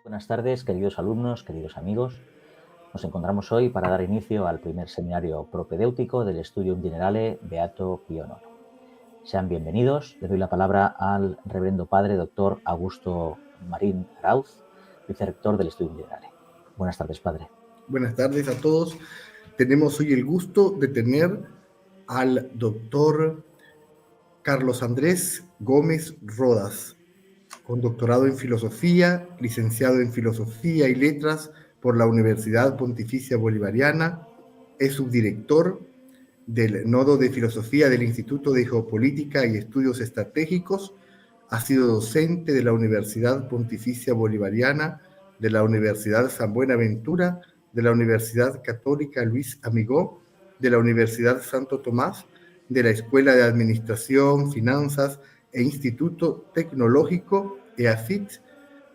Buenas tardes, queridos alumnos, queridos amigos. Nos encontramos hoy para dar inicio al primer seminario propedéutico del Studium Generale Beato Pío IX. Sean bienvenidos. Le doy la palabra al reverendo padre doctor Augusto Marín Arauz, vicerrector del Studium Generale. Buenas tardes, padre. Buenas tardes a todos. Tenemos hoy el gusto de tener al doctor Carlos Andrés Gómez Rodas, con doctorado en filosofía, licenciado en filosofía y letras por la Universidad Pontificia Bolivariana, es subdirector del Nodo de Filosofía del Instituto de Geopolítica y Estudios Estratégicos, ha sido docente de la Universidad Pontificia Bolivariana, de la Universidad San Buenaventura, de la Universidad Católica Luis Amigó, de la Universidad Santo Tomás, de la Escuela de Administración, Finanzas e Instituto Tecnológico EAFIT,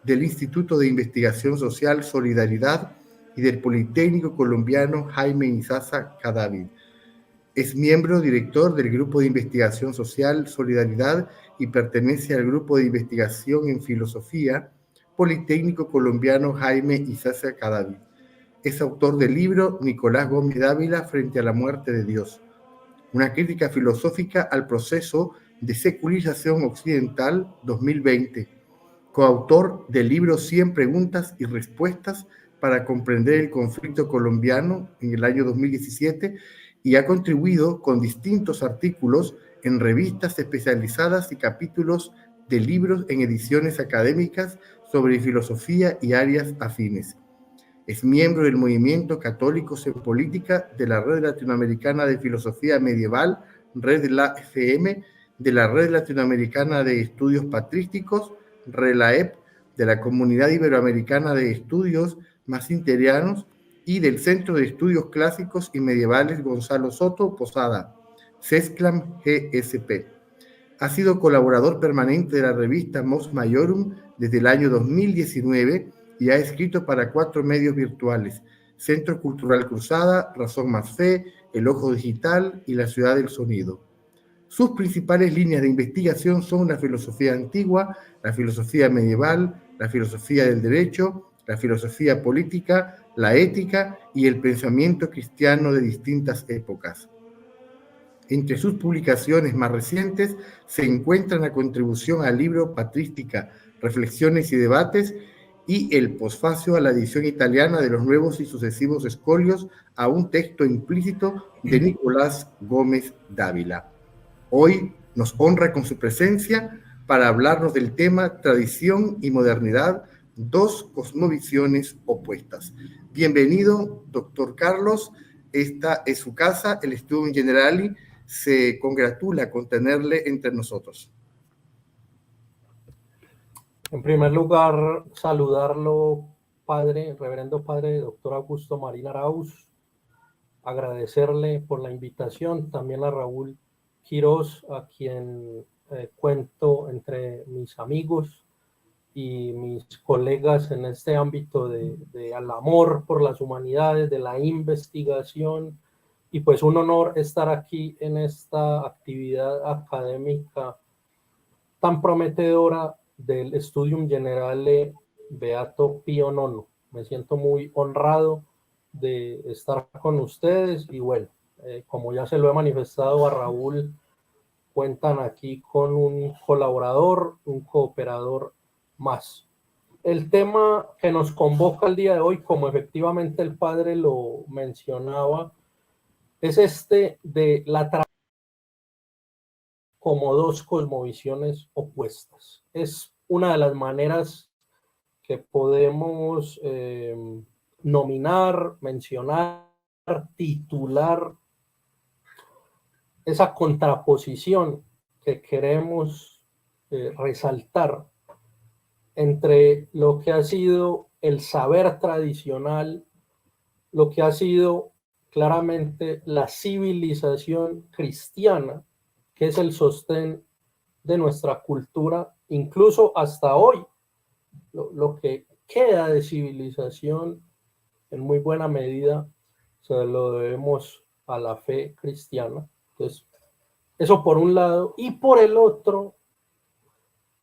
del Instituto de Investigación Social Solidaridad y del Politécnico Colombiano Jaime Insaza Cadavid. Es miembro director del Grupo de Investigación Social Solidaridad y pertenece al Grupo de Investigación en Filosofía Politécnico Colombiano Jaime Insaza Cadavid. Es autor del libro Nicolás Gómez Dávila frente a la muerte de Dios, una crítica filosófica al proceso de secularización occidental 2020, coautor del libro 100 preguntas y respuestas para comprender el conflicto colombiano en el año 2017 y ha contribuido con distintos artículos en revistas especializadas y capítulos de libros en ediciones académicas sobre filosofía y áreas afines. Es miembro del Movimiento Católicos en Política, de la Red Latinoamericana de Filosofía Medieval, Red La FM, de la Red Latinoamericana de Estudios Patrísticos, RELAEP, de la Comunidad Iberoamericana de Estudios Masinterianos y del Centro de Estudios Clásicos y Medievales Gonzalo Soto Posada, CESCLAM GSP. Ha sido colaborador permanente de la revista Mos Maiorum desde el año 2019 y ha escrito para 4 medios virtuales: Centro Cultural Cruzada, Razón Más Fe, El Ojo Digital y La Ciudad del Sonido. Sus principales líneas de investigación son la filosofía antigua, la filosofía medieval, la filosofía del derecho, la filosofía política, la ética y el pensamiento cristiano de distintas épocas. Entre sus publicaciones más recientes se encuentra la contribución al libro Patrística, Reflexiones y Debates y el posfacio a la edición italiana de los nuevos y sucesivos escolios a un texto implícito de Nicolás Gómez Dávila. Hoy nos honra con su presencia para hablarnos del tema Tradición y Modernidad, dos cosmovisiones opuestas. Bienvenido, doctor Carlos. Esta es su casa, el Studium Generale se congratula con tenerle entre nosotros. En primer lugar, saludarlo, padre, reverendo padre, doctor Augusto Marín Arauz, agradecerle por la invitación, también a Raúl Quirós, a quien cuento entre mis amigos y mis colegas en este ámbito de al amor por las humanidades, de la investigación, y pues un honor estar aquí en esta actividad académica tan prometedora del Studium Generale Beato Pío IX. Me siento muy honrado de estar con ustedes y bueno, como ya se lo he manifestado a Raúl, cuentan aquí con un colaborador, un cooperador más. El tema que nos convoca el día de hoy, como efectivamente el padre lo mencionaba, es este de la como dos cosmovisiones opuestas. Es una de las maneras que podemos nominar, mencionar, titular esa contraposición que queremos resaltar entre lo que ha sido el saber tradicional, lo que ha sido claramente la civilización cristiana, que es el sostén de nuestra cultura, incluso hasta hoy. Lo que queda de civilización, en muy buena medida, se lo debemos a la fe cristiana. Entonces, eso por un lado. Y por el otro,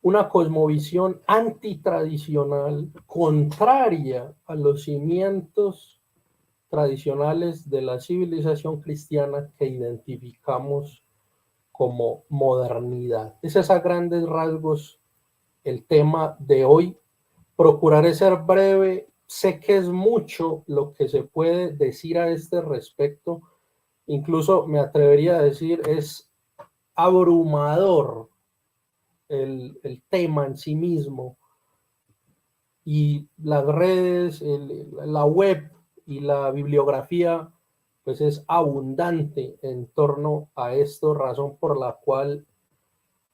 una cosmovisión antitradicional, contraria a los cimientos tradicionales de la civilización cristiana que identificamos como modernidad. Ese es a grandes rasgos el tema de hoy. Procuraré ser breve. Sé que es mucho lo que se puede decir a este respecto. Incluso me atrevería a decir es abrumador el tema en sí mismo. Y las redes, la web y la bibliografía, pues es abundante en torno a esto, razón por la cual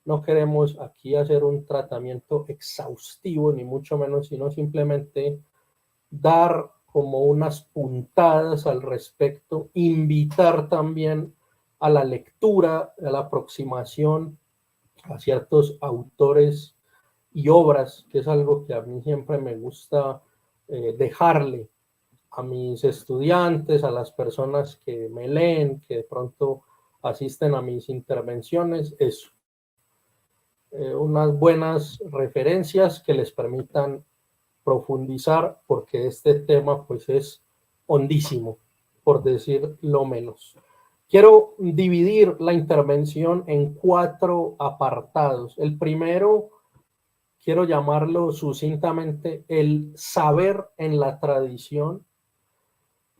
no queremos aquí hacer un tratamiento exhaustivo, ni mucho menos, sino simplemente dar como unas puntadas al respecto, invitar también a la lectura, a la aproximación a ciertos autores y obras, que es algo que a mí siempre me gusta dejarle a mis estudiantes, a las personas que me leen, que de pronto asisten a mis intervenciones, eso. Unas buenas referencias que les permitan profundizar, porque este tema pues es hondísimo, por decir lo menos. Quiero dividir la intervención en 4 apartados. El primero, quiero llamarlo sucintamente el saber en la tradición.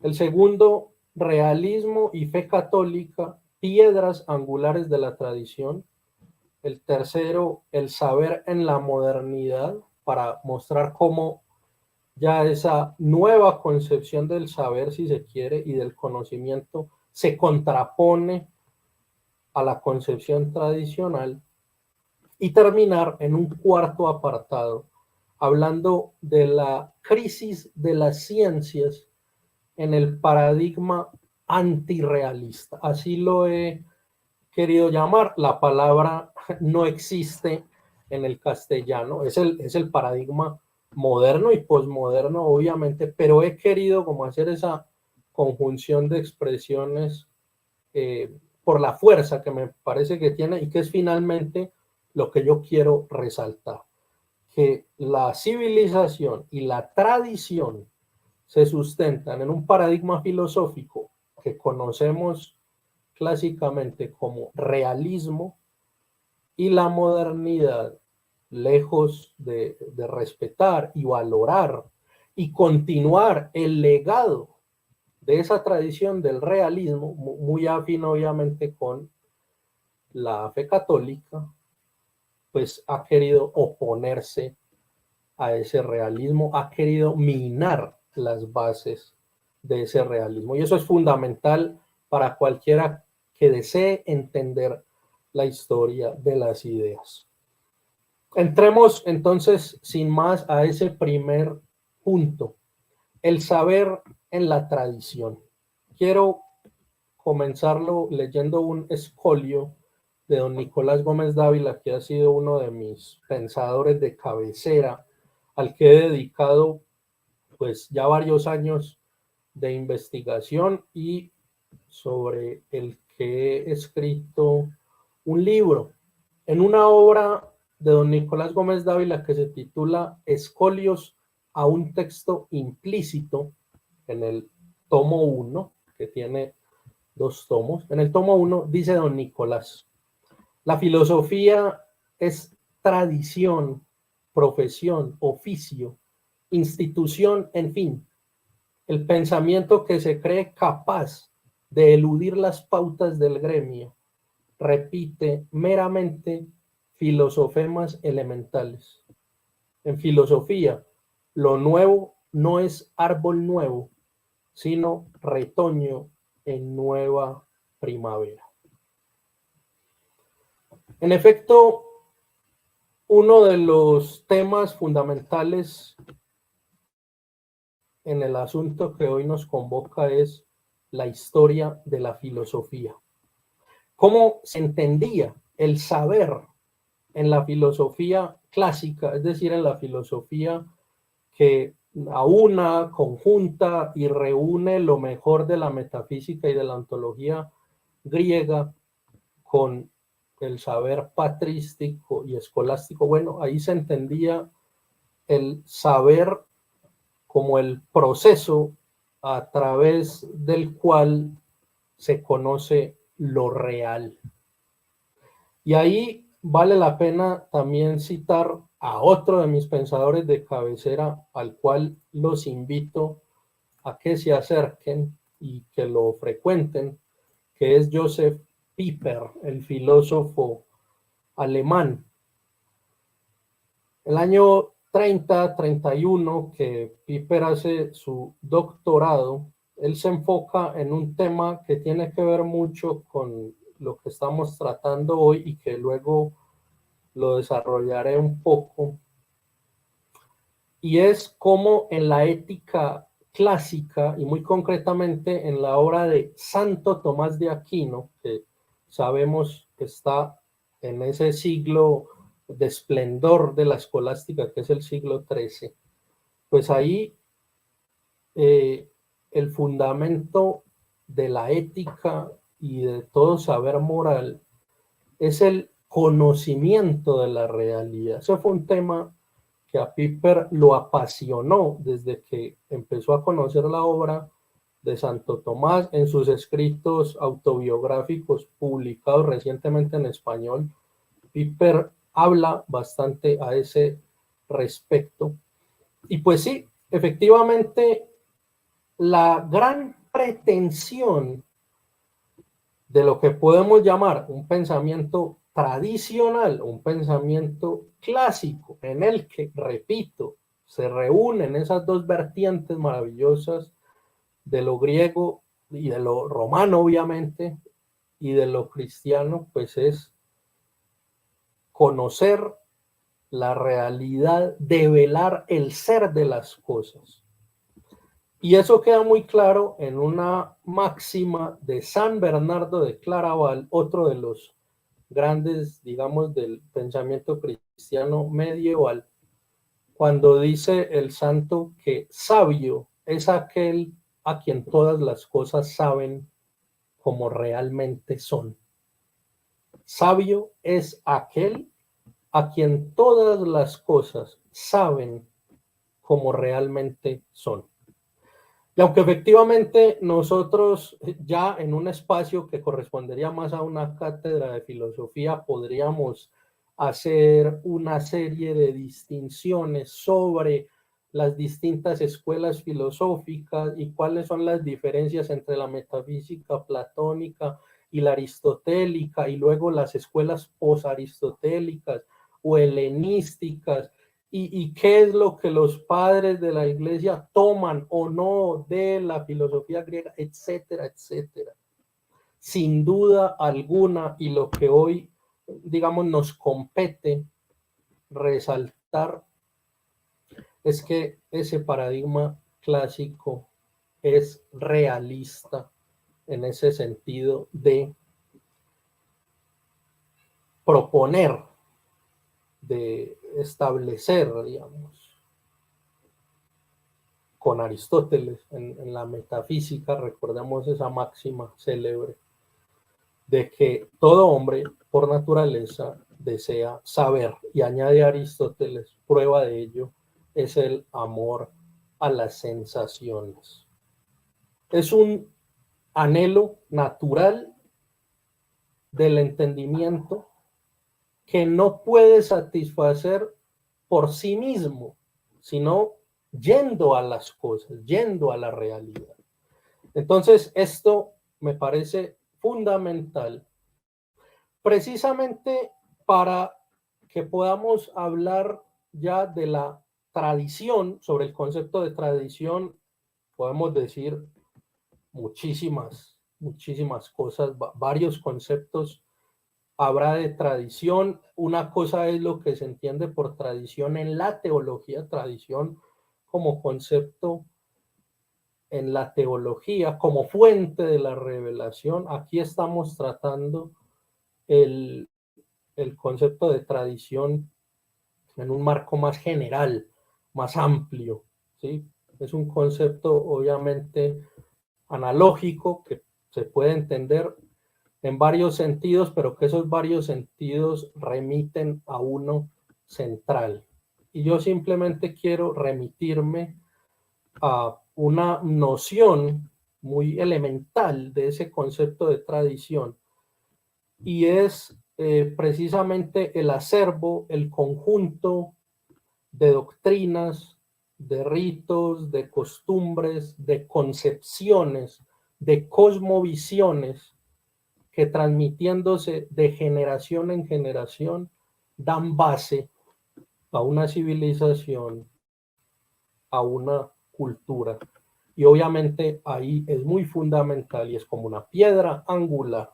El segundo, realismo y fe católica, piedras angulares de la tradición. El tercero, el saber en la modernidad, para mostrar cómo ya esa nueva concepción del saber, si se quiere, y del conocimiento se contrapone a la concepción tradicional. Y terminar en un cuarto apartado, hablando de la crisis de las ciencias en el paradigma antirrealista. Así lo he querido llamar. La palabra no existe en el castellano, es el paradigma moderno y posmoderno, obviamente, pero he querido como hacer esa conjunción de expresiones por la fuerza que me parece que tiene y que es finalmente lo que yo quiero resaltar, que la civilización y la tradición se sustentan en un paradigma filosófico que conocemos clásicamente como realismo, y la modernidad, lejos de respetar y valorar y continuar el legado de esa tradición del realismo, muy afín obviamente con la fe católica, pues ha querido oponerse a ese realismo, ha querido minar las bases de ese realismo. Y eso es fundamental para cualquiera que desee entender la historia de las ideas. Entremos entonces sin más a ese primer punto, el saber en la tradición. Quiero comenzarlo leyendo un escolio de don Nicolás Gómez Dávila, que ha sido uno de mis pensadores de cabecera, al que he dedicado pues ya varios años de investigación y sobre el que he escrito un libro, en una obra de don Nicolás Gómez Dávila que se titula Escolios a un texto implícito, en el tomo 1, que tiene 2 tomos. En el tomo 1 dice don Nicolás: la filosofía es tradición, profesión, oficio, institución, en fin, el pensamiento que se cree capaz de eludir las pautas del gremio, repite meramente filosofemas elementales. En filosofía, lo nuevo no es árbol nuevo, sino retoño en nueva primavera. En efecto, uno de los temas fundamentales en el asunto que hoy nos convoca es la historia de la filosofía. ¿Cómo se entendía el saber en la filosofía clásica, es decir, en la filosofía que aúna, conjunta y reúne lo mejor de la metafísica y de la ontología griega con el saber patrístico y escolástico, bueno, ahí se entendía el saber como el proceso a través del cual se conoce lo real. Y ahí vale la pena también citar a otro de mis pensadores de cabecera, al cual los invito a que se acerquen y que lo frecuenten, que es Joseph Pieper, el filósofo alemán. El año 31 que Pieper hace su doctorado, él se enfoca en un tema que tiene que ver mucho con lo que estamos tratando hoy y que luego lo desarrollaré un poco, y es cómo en la ética clásica y muy concretamente en la obra de Santo Tomás de Aquino, que sabemos que está en ese siglo de esplendor de la escolástica, que es el siglo XIII, pues ahí el fundamento de la ética y de todo saber moral es el conocimiento de la realidad. Eso fue un tema que a Pieper lo apasionó desde que empezó a conocer la obra de Santo Tomás. En sus escritos autobiográficos publicados recientemente en español, Pieper habla bastante a ese respecto. Y pues sí, efectivamente, la gran pretensión de lo que podemos llamar un pensamiento tradicional, un pensamiento clásico, en el que, repito, se reúnen esas dos vertientes maravillosas de lo griego y de lo romano, obviamente, y de lo cristiano, pues es conocer la realidad, develar el ser de las cosas. Y eso queda muy claro en una máxima de San Bernardo de Claraval, otro de los grandes, digamos, del pensamiento cristiano medieval, cuando dice el santo que sabio es aquel a quien todas las cosas saben como realmente son. Sabio es aquel a quien todas las cosas saben como realmente son. Y aunque efectivamente nosotros ya en un espacio que correspondería más a una cátedra de filosofía podríamos hacer una serie de distinciones sobre las distintas escuelas filosóficas y cuáles son las diferencias entre la metafísica platónica y la aristotélica y luego las escuelas posaristotélicas o helenísticas. ¿Y qué es lo que los padres de la iglesia toman o no de la filosofía griega, etcétera, etcétera? Sin duda alguna, y lo que hoy, digamos, nos compete resaltar es que ese paradigma clásico es realista en ese sentido de proponer, de establecer, digamos, con Aristóteles en la metafísica, recordemos esa máxima célebre de que todo hombre por naturaleza desea saber, y añade Aristóteles, prueba de ello es el amor a las sensaciones. Es un anhelo natural del entendimiento que no puede satisfacer por sí mismo, sino yendo a las cosas, yendo a la realidad. Entonces, esto me parece fundamental, precisamente para que podamos hablar ya de la tradición. Sobre el concepto de tradición podemos decir muchísimas cosas, varios conceptos habrá de tradición. Una cosa es lo que se entiende por tradición en la teología, tradición como concepto en la teología, como fuente de la revelación. Aquí estamos tratando el concepto de tradición en un marco más general, más amplio, ¿sí? Es un concepto obviamente analógico que se puede entender en varios sentidos, pero que esos varios sentidos remiten a uno central. Y yo simplemente quiero remitirme a una noción muy elemental de ese concepto de tradición, y es precisamente el acervo, el conjunto de doctrinas, de ritos, de costumbres, de concepciones, de cosmovisiones que, transmitiéndose de generación en generación, dan base a una civilización, a una cultura. Y obviamente ahí es muy fundamental y es como una piedra angular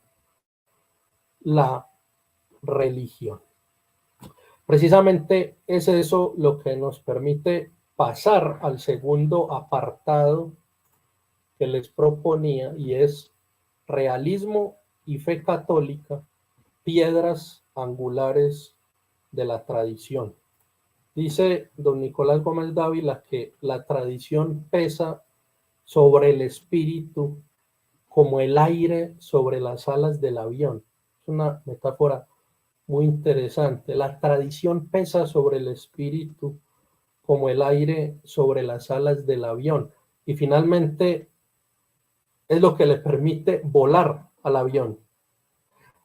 la religión. Precisamente es eso lo que nos permite pasar al segundo apartado que les proponía, y es realismo y fe católica, piedras angulares de la tradición. Dice don Nicolás Gómez Dávila que la tradición pesa sobre el espíritu como el aire sobre las alas del avión. Es una metáfora muy interesante. La tradición pesa sobre el espíritu como el aire sobre las alas del avión. Y finalmente es lo que le permite volar al avión.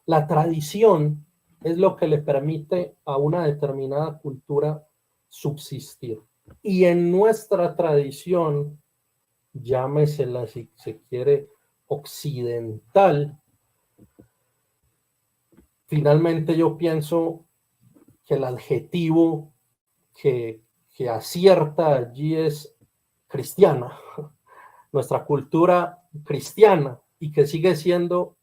La tradición es lo que le permite a una determinada cultura subsistir. Y en nuestra tradición, llámesela si se quiere occidental, finalmente yo pienso que el adjetivo que acierta allí es cristiana, nuestra cultura cristiana, y que sigue siendo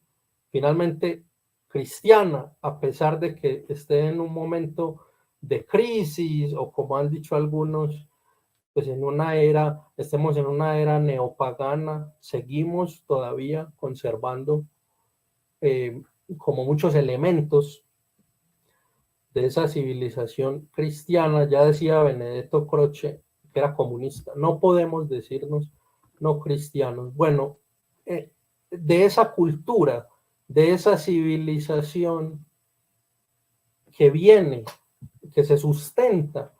finalmente cristiana, a pesar de que esté en un momento de crisis, o como han dicho algunos, pues estemos en una era neopagana, seguimos todavía conservando como muchos elementos de esa civilización cristiana. Ya decía Benedetto Croce, que era comunista, no podemos decirnos no cristianos. Bueno, de esa cultura, de esa civilización que viene, que se sustenta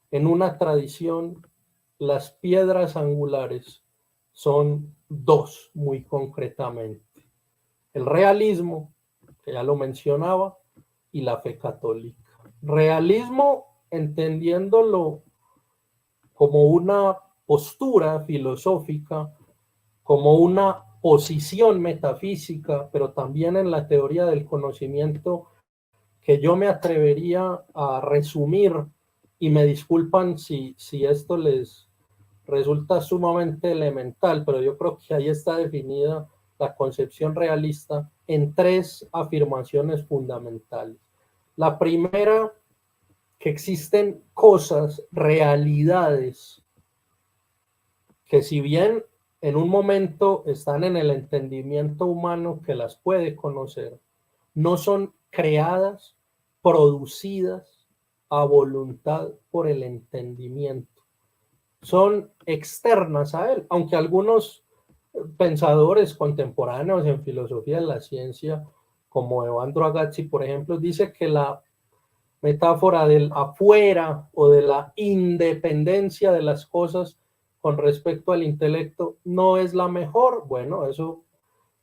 en una tradición, las piedras angulares son dos muy concretamente: el realismo, que ya lo mencionaba, y la fe católica. Realismo entendiéndolo como una postura filosófica, como una posición metafísica, pero también en la teoría del conocimiento, que yo me atrevería a resumir, y me disculpan si esto les resulta sumamente elemental, pero yo creo que ahí está definida la concepción realista en tres afirmaciones fundamentales. La primera, que existen cosas, realidades, que si bien en un momento están en el entendimiento humano que las puede conocer, no son creadas, producidas a voluntad por el entendimiento. Son externas a él, aunque algunos pensadores contemporáneos en filosofía de la ciencia, como Evandro Agazzi, por ejemplo, dice que la metáfora del afuera o de la independencia de las cosas con respecto al intelecto no es la mejor. Bueno, eso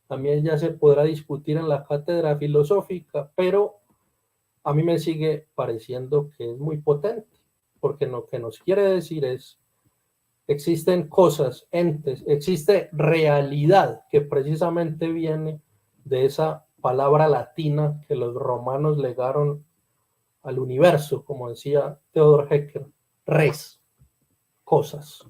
también ya se podrá discutir en la cátedra filosófica, pero a mí me sigue pareciendo que es muy potente, porque lo que nos quiere decir es: existen cosas, entes, existe realidad, que precisamente viene de esa palabra latina que los romanos legaron al universo, como decía Theodor Hecker, res, cosas.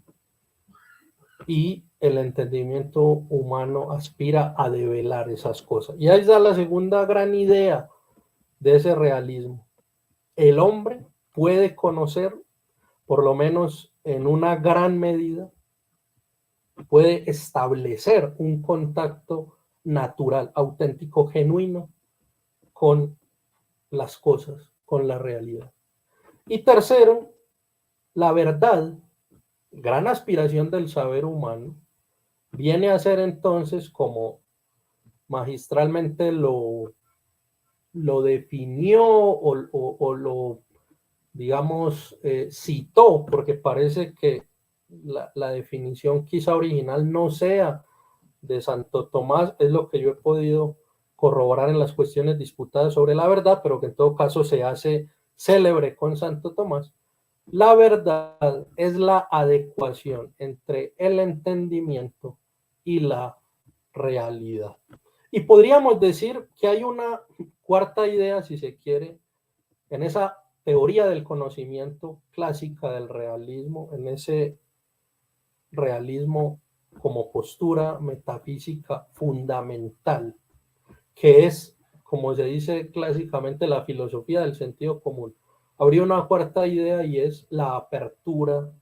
Y el entendimiento humano aspira a develar esas cosas. Y ahí está la segunda gran idea de ese realismo. El hombre puede conocer, por lo menos en una gran medida, puede establecer un contacto natural, auténtico, genuino con las cosas, con la realidad. Y tercero, la verdad, gran aspiración del saber humano, viene a ser entonces como magistralmente lo definió o lo, digamos, citó, porque parece que la definición quizá original no sea de Santo Tomás, es lo que yo he podido corroborar en las cuestiones disputadas sobre la verdad, pero que en todo caso se hace célebre con Santo Tomás. La verdad es la adecuación entre el entendimiento y la realidad. Y podríamos decir que hay una cuarta idea, si se quiere, en esa teoría del conocimiento clásica del realismo, en ese realismo como postura metafísica fundamental, que es, como se dice clásicamente, la filosofía del sentido común. Habría una cuarta idea y es la apertura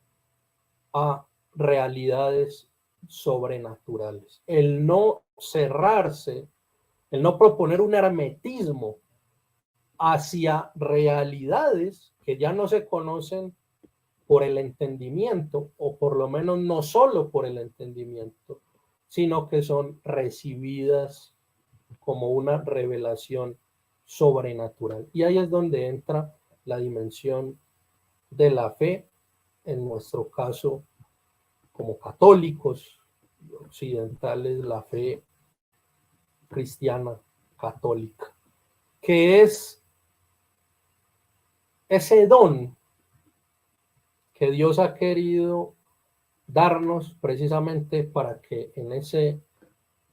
a realidades sobrenaturales. El no cerrarse, el no proponer un hermetismo hacia realidades que ya no se conocen por el entendimiento, o por lo menos no solo por el entendimiento, sino que son recibidas como una revelación sobrenatural. Y ahí es donde entra la dimensión de la fe, en nuestro caso como católicos occidentales, la fe cristiana católica, que es ese don que Dios ha querido darnos precisamente para que en ese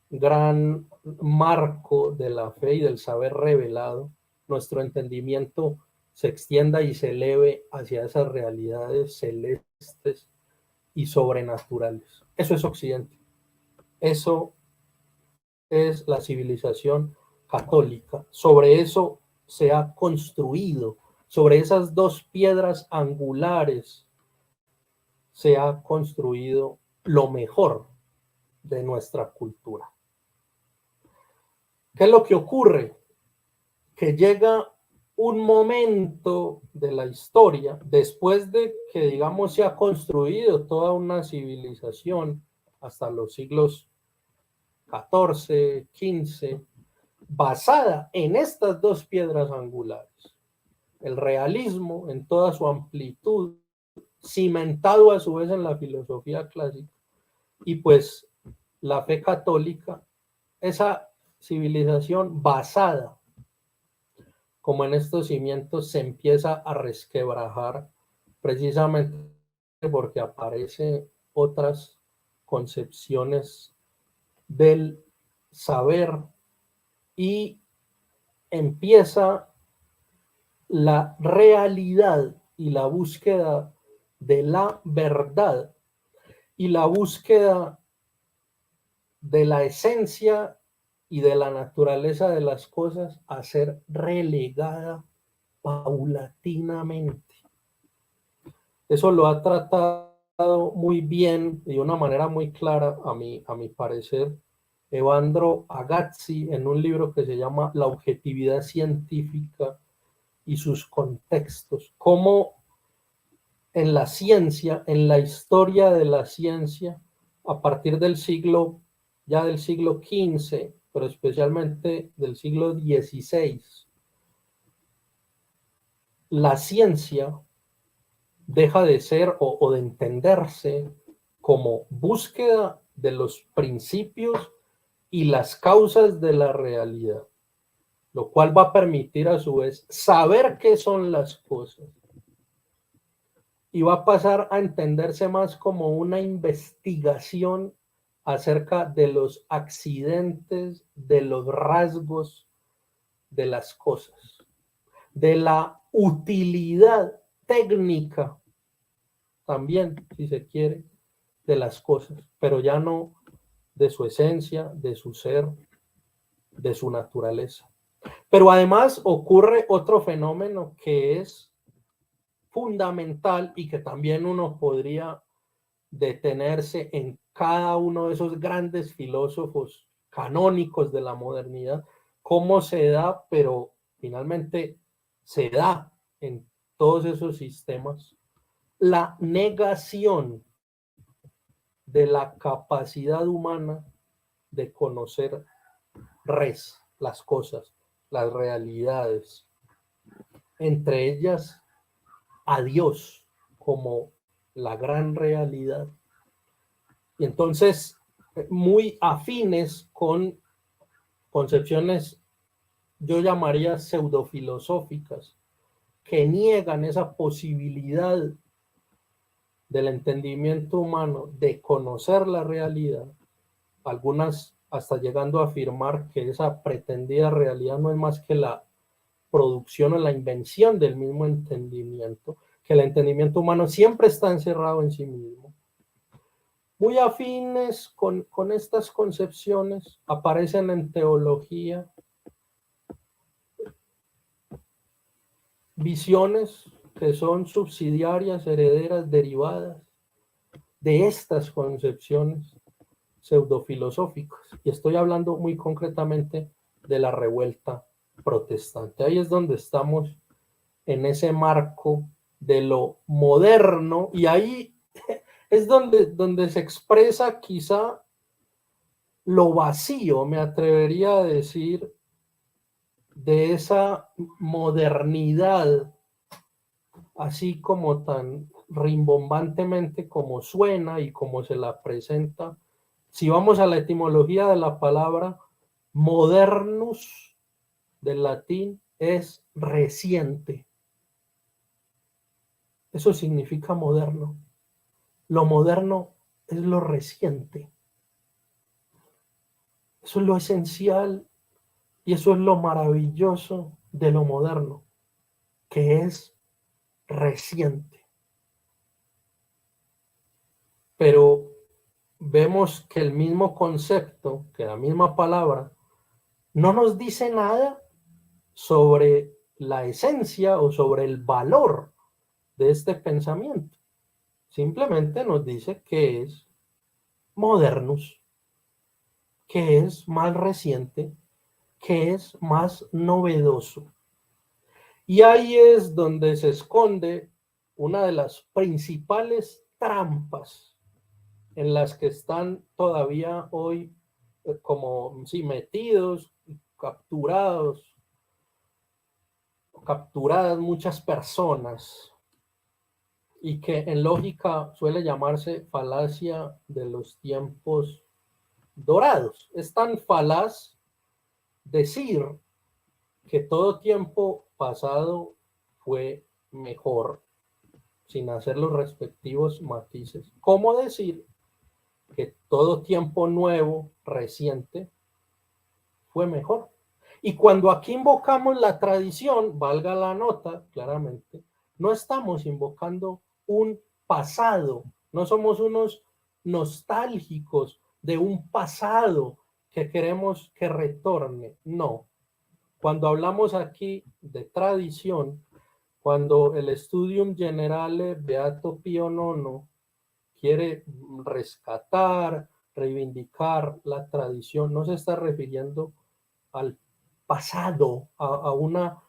gran marco de la fe y del saber revelado, nuestro entendimiento se extienda y se eleve hacia esas realidades celestes y sobrenaturales. Eso es Occidente. Eso es la civilización católica. Sobre eso se ha construido, sobre esas dos piedras angulares se ha construido lo mejor de nuestra cultura. ¿Qué es lo que ocurre? Que llega un momento de la historia, después de que, digamos, se ha construido toda una civilización hasta los siglos XIV, XV, basada en estas dos piedras angulares. El realismo en toda su amplitud, cimentado a su vez en la filosofía clásica, y pues la fe católica, esa civilización basada como en estos cimientos se empieza a resquebrajar precisamente porque aparecen otras concepciones del saber y empieza la realidad y la búsqueda de la verdad y la búsqueda de la esencia y de la naturaleza de las cosas a ser relegada paulatinamente. Eso lo ha tratado muy bien y de una manera muy clara, a mi parecer, Evandro Agazzi en un libro que se llama La objetividad científica y sus contextos. Cómo en la ciencia, en la historia de la ciencia, a partir del siglo XV, pero especialmente del siglo XVI, la ciencia deja de ser o de entenderse como búsqueda de los principios y las causas de la realidad, lo cual va a permitir a su vez saber qué son las cosas. Y va a pasar a entenderse más como una investigación acerca de los accidentes, de los rasgos de las cosas, de la utilidad técnica también, si se quiere, de las cosas, pero ya no de su esencia, de su ser, de su naturaleza. Pero además ocurre otro fenómeno que es fundamental y que también uno podría detenerse en cada uno de esos grandes filósofos canónicos de la modernidad, cómo se da, pero finalmente se da en todos esos sistemas, la negación de la capacidad humana de conocer las cosas, las realidades, entre ellas a Dios como la gran realidad. Y entonces, muy afines con concepciones, yo llamaría pseudofilosóficas, que niegan esa posibilidad del entendimiento humano de conocer la realidad, algunas hasta llegando a afirmar que esa pretendida realidad no es más que la producción o la invención del mismo entendimiento, que el entendimiento humano siempre está encerrado en sí mismo. Muy afines con estas concepciones aparecen en teología visiones que son subsidiarias, herederas, derivadas de estas concepciones pseudofilosóficas. Y estoy hablando muy concretamente de la revuelta protestante. Ahí es donde estamos en ese marco de lo moderno, y ahí es donde se expresa quizá lo vacío, me atrevería a decir, de esa modernidad, así como tan rimbombantemente como suena y como se la presenta. Si vamos a la etimología de la palabra, modernus, del latín, es reciente. Eso significa moderno. Lo moderno es lo reciente. Eso es lo esencial y eso es lo maravilloso de lo moderno, que es reciente. Pero vemos que el mismo concepto, que la misma palabra, no nos dice nada sobre la esencia o sobre el valor de este pensamiento. Simplemente nos dice que es modernus, que es más reciente, que es más novedoso. Y ahí es donde se esconde una de las principales trampas en las que están todavía hoy como sí, metidos, capturadas muchas personas, y que en lógica suele llamarse falacia de los tiempos dorados. Es tan falaz decir que todo tiempo pasado fue mejor, sin hacer los respectivos matices, como decir que todo tiempo nuevo, reciente, fue mejor. Y cuando aquí invocamos la tradición, valga la nota, claramente, no estamos invocando un pasado, no somos unos nostálgicos de un pasado que queremos que retorne, no. Cuando hablamos aquí de tradición, cuando el Studium Generale Beato Pío IX quiere rescatar, reivindicar la tradición, no se está refiriendo al pasado, a una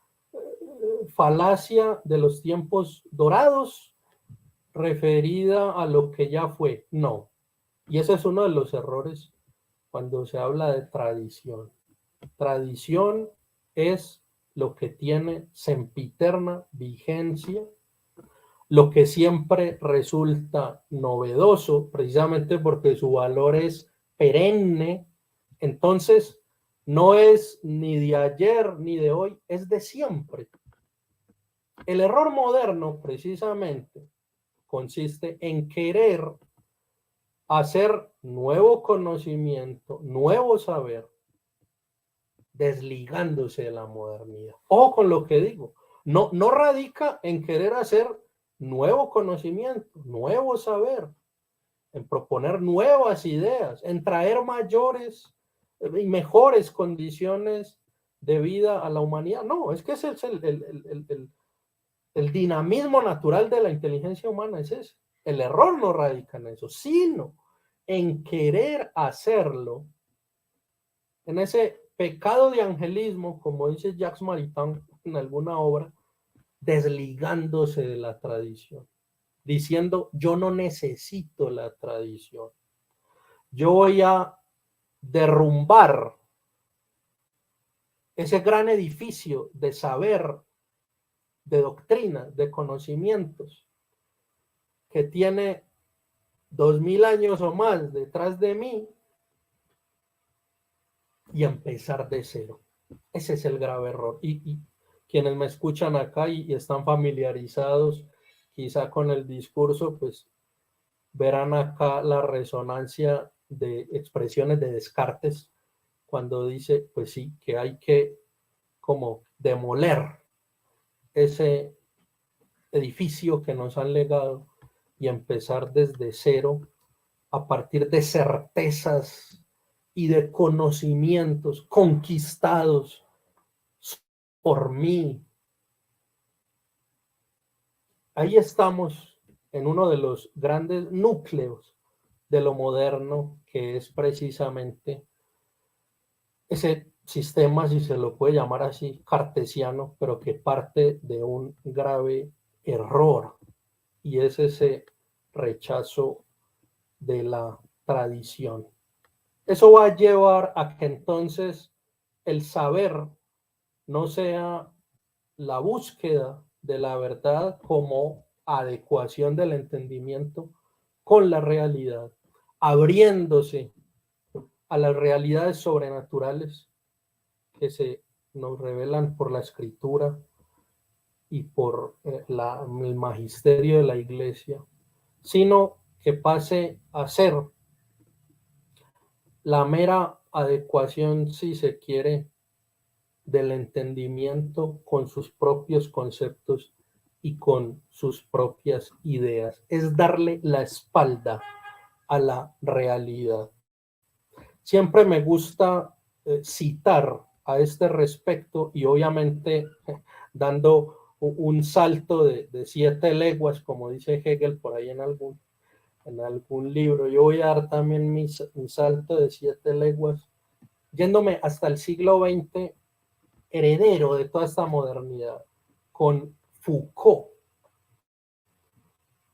falacia de los tiempos dorados referida a lo que ya fue, no. Y ese es uno de los errores cuando se habla de tradición. Tradición es lo que tiene sempiterna vigencia, lo que siempre resulta novedoso, precisamente porque su valor es perenne. Entonces, no es ni de ayer ni de hoy, es de siempre. El error moderno, precisamente, consiste en querer hacer nuevo conocimiento, nuevo saber, desligándose de la modernidad. Ojo con lo que digo, no radica en querer hacer nuevo conocimiento, nuevo saber, en proponer nuevas ideas, en traer mayores y mejores condiciones de vida a la humanidad. No, es que ese es el dinamismo natural de la inteligencia humana, es ese. El error no radica en eso, sino en querer hacerlo, en ese pecado de angelismo, como dice Jacques Maritain en alguna obra, desligándose de la tradición, diciendo yo no necesito la tradición, yo voy a derrumbar ese gran edificio de saber, de doctrina, de conocimientos, que tiene 2000 años o más detrás de mí, y empezar de cero. Ese es el grave error. Y quienes me escuchan acá y están familiarizados quizá con el discurso, pues verán acá la resonancia de expresiones de Descartes cuando dice, pues sí, que hay que como demoler ese edificio que nos han legado y empezar desde cero a partir de certezas y de conocimientos conquistados por mí. Ahí estamos en uno de los grandes núcleos de lo moderno, que es precisamente ese sistema, si se lo puede llamar así, cartesiano, pero que parte de un grave error, y es ese rechazo de la tradición. Eso va a llevar a que entonces el saber no sea la búsqueda de la verdad como adecuación del entendimiento con la realidad, abriéndose a las realidades sobrenaturales que se nos revelan por la escritura y por el magisterio de la iglesia, sino que pase a ser la mera adecuación, si se quiere, del entendimiento con sus propios conceptos y con sus propias ideas. Es darle la espalda a la realidad. Siempre me gusta citar a este respecto, y obviamente dando un salto de 7 leguas, como dice Hegel por ahí en algún libro. Yo voy a dar también mi salto de 7 leguas, yéndome hasta el siglo XX, heredero de toda esta modernidad, con Foucault.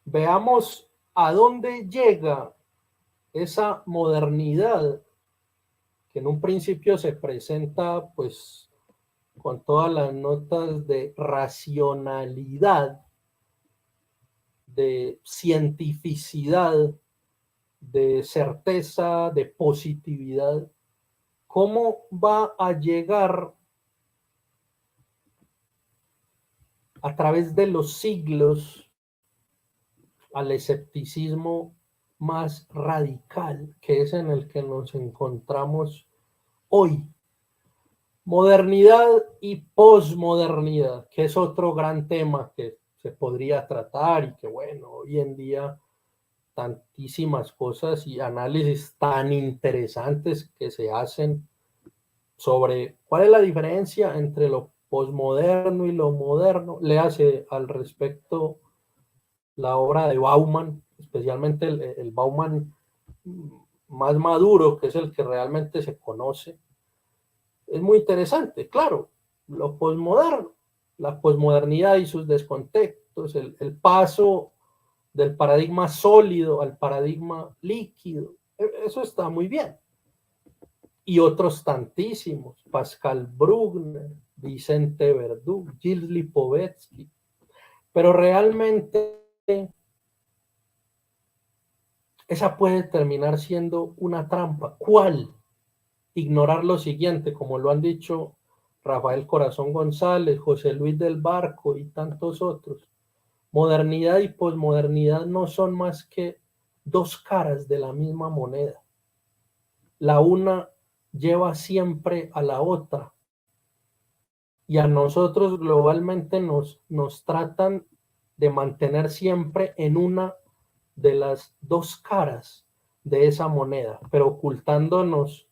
Veamos a dónde llega esa modernidad que en un principio se presenta pues con todas las notas de racionalidad, de cientificidad, de certeza, de positividad. ¿Cómo va a llegar a través de los siglos al escepticismo más radical, que es en el que nos encontramos hoy? Modernidad y posmodernidad, que es otro gran tema que se podría tratar, y que bueno, hoy en día tantísimas cosas y análisis tan interesantes que se hacen sobre cuál es la diferencia entre lo posmoderno y lo moderno. Léase al respecto la obra de Bauman, especialmente el Bauman más maduro, que es el que realmente se conoce. Es muy interesante, claro, lo posmoderno, la posmodernidad y sus descontextos, el paso del paradigma sólido al paradigma líquido, eso está muy bien. Y otros tantísimos, Pascal Bruckner, Vicente Verdú, Gilles Lipovetsky, pero realmente esa puede terminar siendo una trampa. ¿Cuál? Ignorar lo siguiente, como lo han dicho Rafael Corazón González, José Luis del Barco y tantos otros. Modernidad y posmodernidad no son más que dos caras de la misma moneda. La una lleva siempre a la otra, y a nosotros globalmente nos tratan de mantener siempre en una de las dos caras de esa moneda, pero ocultándonos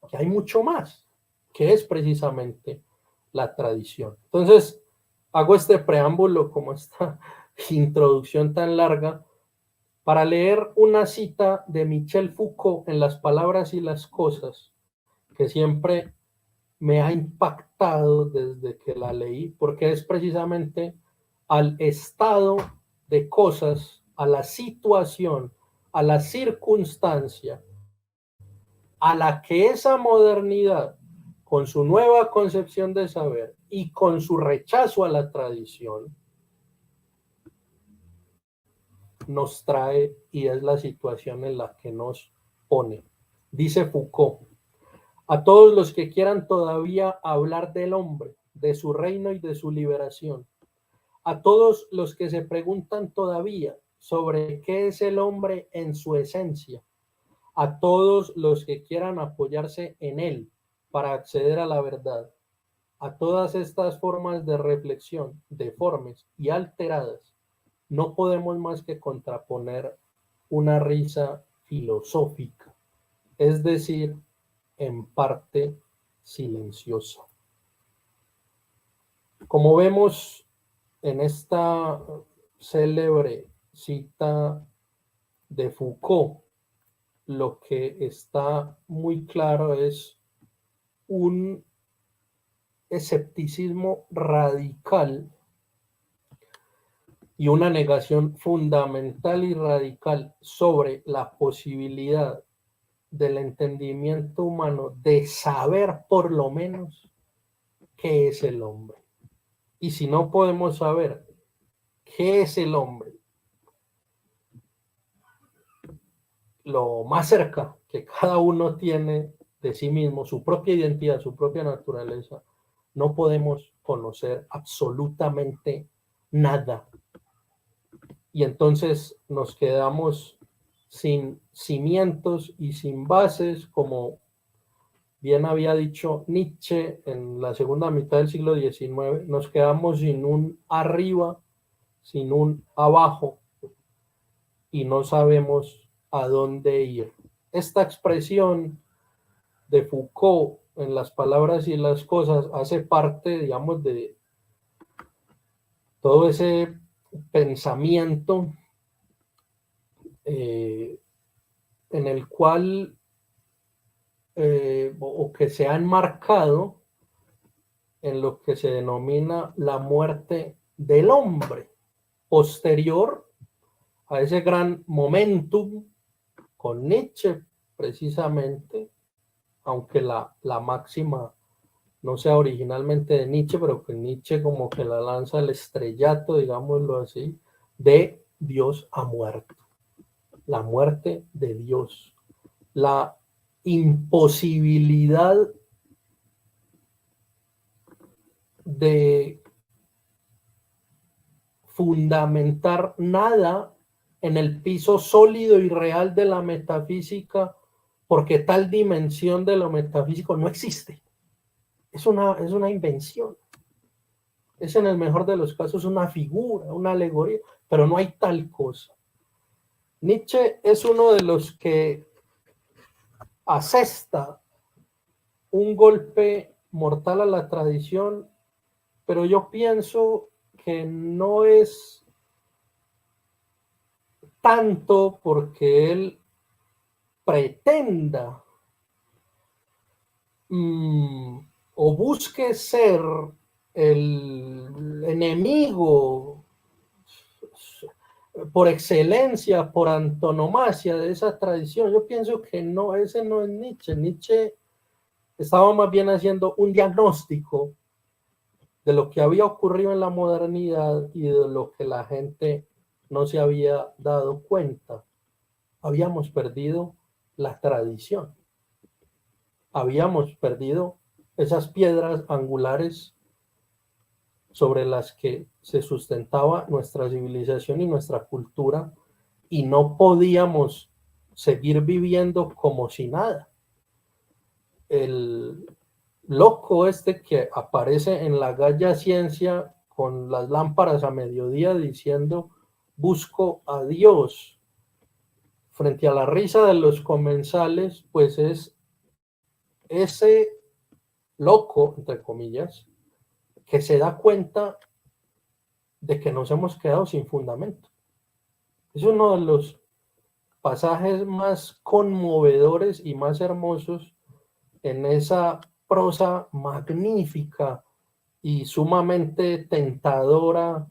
que hay mucho más, que es precisamente la tradición. Entonces, hago este preámbulo, como esta introducción tan larga, para leer una cita de Michel Foucault en Las palabras y las cosas, que siempre me ha impactado desde que la leí, porque es precisamente al estado de cosas, a la situación, a la circunstancia a la que esa modernidad con su nueva concepción de saber y con su rechazo a la tradición, nos trae y es la situación en la que nos pone. Dice Foucault: a todos los que quieran todavía hablar del hombre, de su reino y de su liberación, a todos los que se preguntan todavía sobre qué es el hombre en su esencia, a todos los que quieran apoyarse en él para acceder a la verdad, a todas estas formas de reflexión deformes y alteradas, no podemos más que contraponer una risa filosófica, es decir, en parte silenciosa. Como vemos en esta célebre cita de Foucault, lo que está muy claro es un escepticismo radical y una negación fundamental y radical sobre la posibilidad del entendimiento humano de saber por lo menos qué es el hombre. Y si no podemos saber qué es el hombre, lo más cerca que cada uno tiene de sí mismo, su propia identidad, su propia naturaleza, no podemos conocer absolutamente nada. Y entonces nos quedamos sin cimientos y sin bases, como bien había dicho Nietzsche en la segunda mitad del siglo XIX, nos quedamos sin un arriba, sin un abajo, y no sabemos a dónde ir. Esta expresión de Foucault en Las palabras y las cosas hace parte, digamos, de todo ese pensamiento en el cual o que se ha enmarcado en lo que se denomina la muerte del hombre, posterior a ese gran momentum con Nietzsche, precisamente, aunque la máxima no sea originalmente de Nietzsche, pero que Nietzsche como que la lanza el estrellato, digámoslo así, de Dios ha muerto. La muerte de Dios. La imposibilidad de fundamentar nada en el piso sólido y real de la metafísica, porque tal dimensión de lo metafísico no existe. Es una invención. Es en el mejor de los casos una figura, una alegoría, pero no hay tal cosa. Nietzsche es uno de los que asesta un golpe mortal a la tradición, pero yo pienso que no es tanto porque él pretenda o busque ser el enemigo por excelencia, por antonomasia de esa tradición. Yo pienso que no, ese no es Nietzsche. Nietzsche estaba más bien haciendo un diagnóstico de lo que había ocurrido en la modernidad y de lo que la gente no se había dado cuenta. Habíamos perdido la tradición. Habíamos perdido esas piedras angulares sobre las que se sustentaba nuestra civilización y nuestra cultura, y no podíamos seguir viviendo como si nada. El loco este que aparece en la Galla Ciencia con las lámparas a mediodía diciendo busco a Dios, frente a la risa de los comensales, pues es ese loco, entre comillas, que se da cuenta de que nos hemos quedado sin fundamento. Es uno de los pasajes más conmovedores y más hermosos en esa prosa magnífica y sumamente tentadora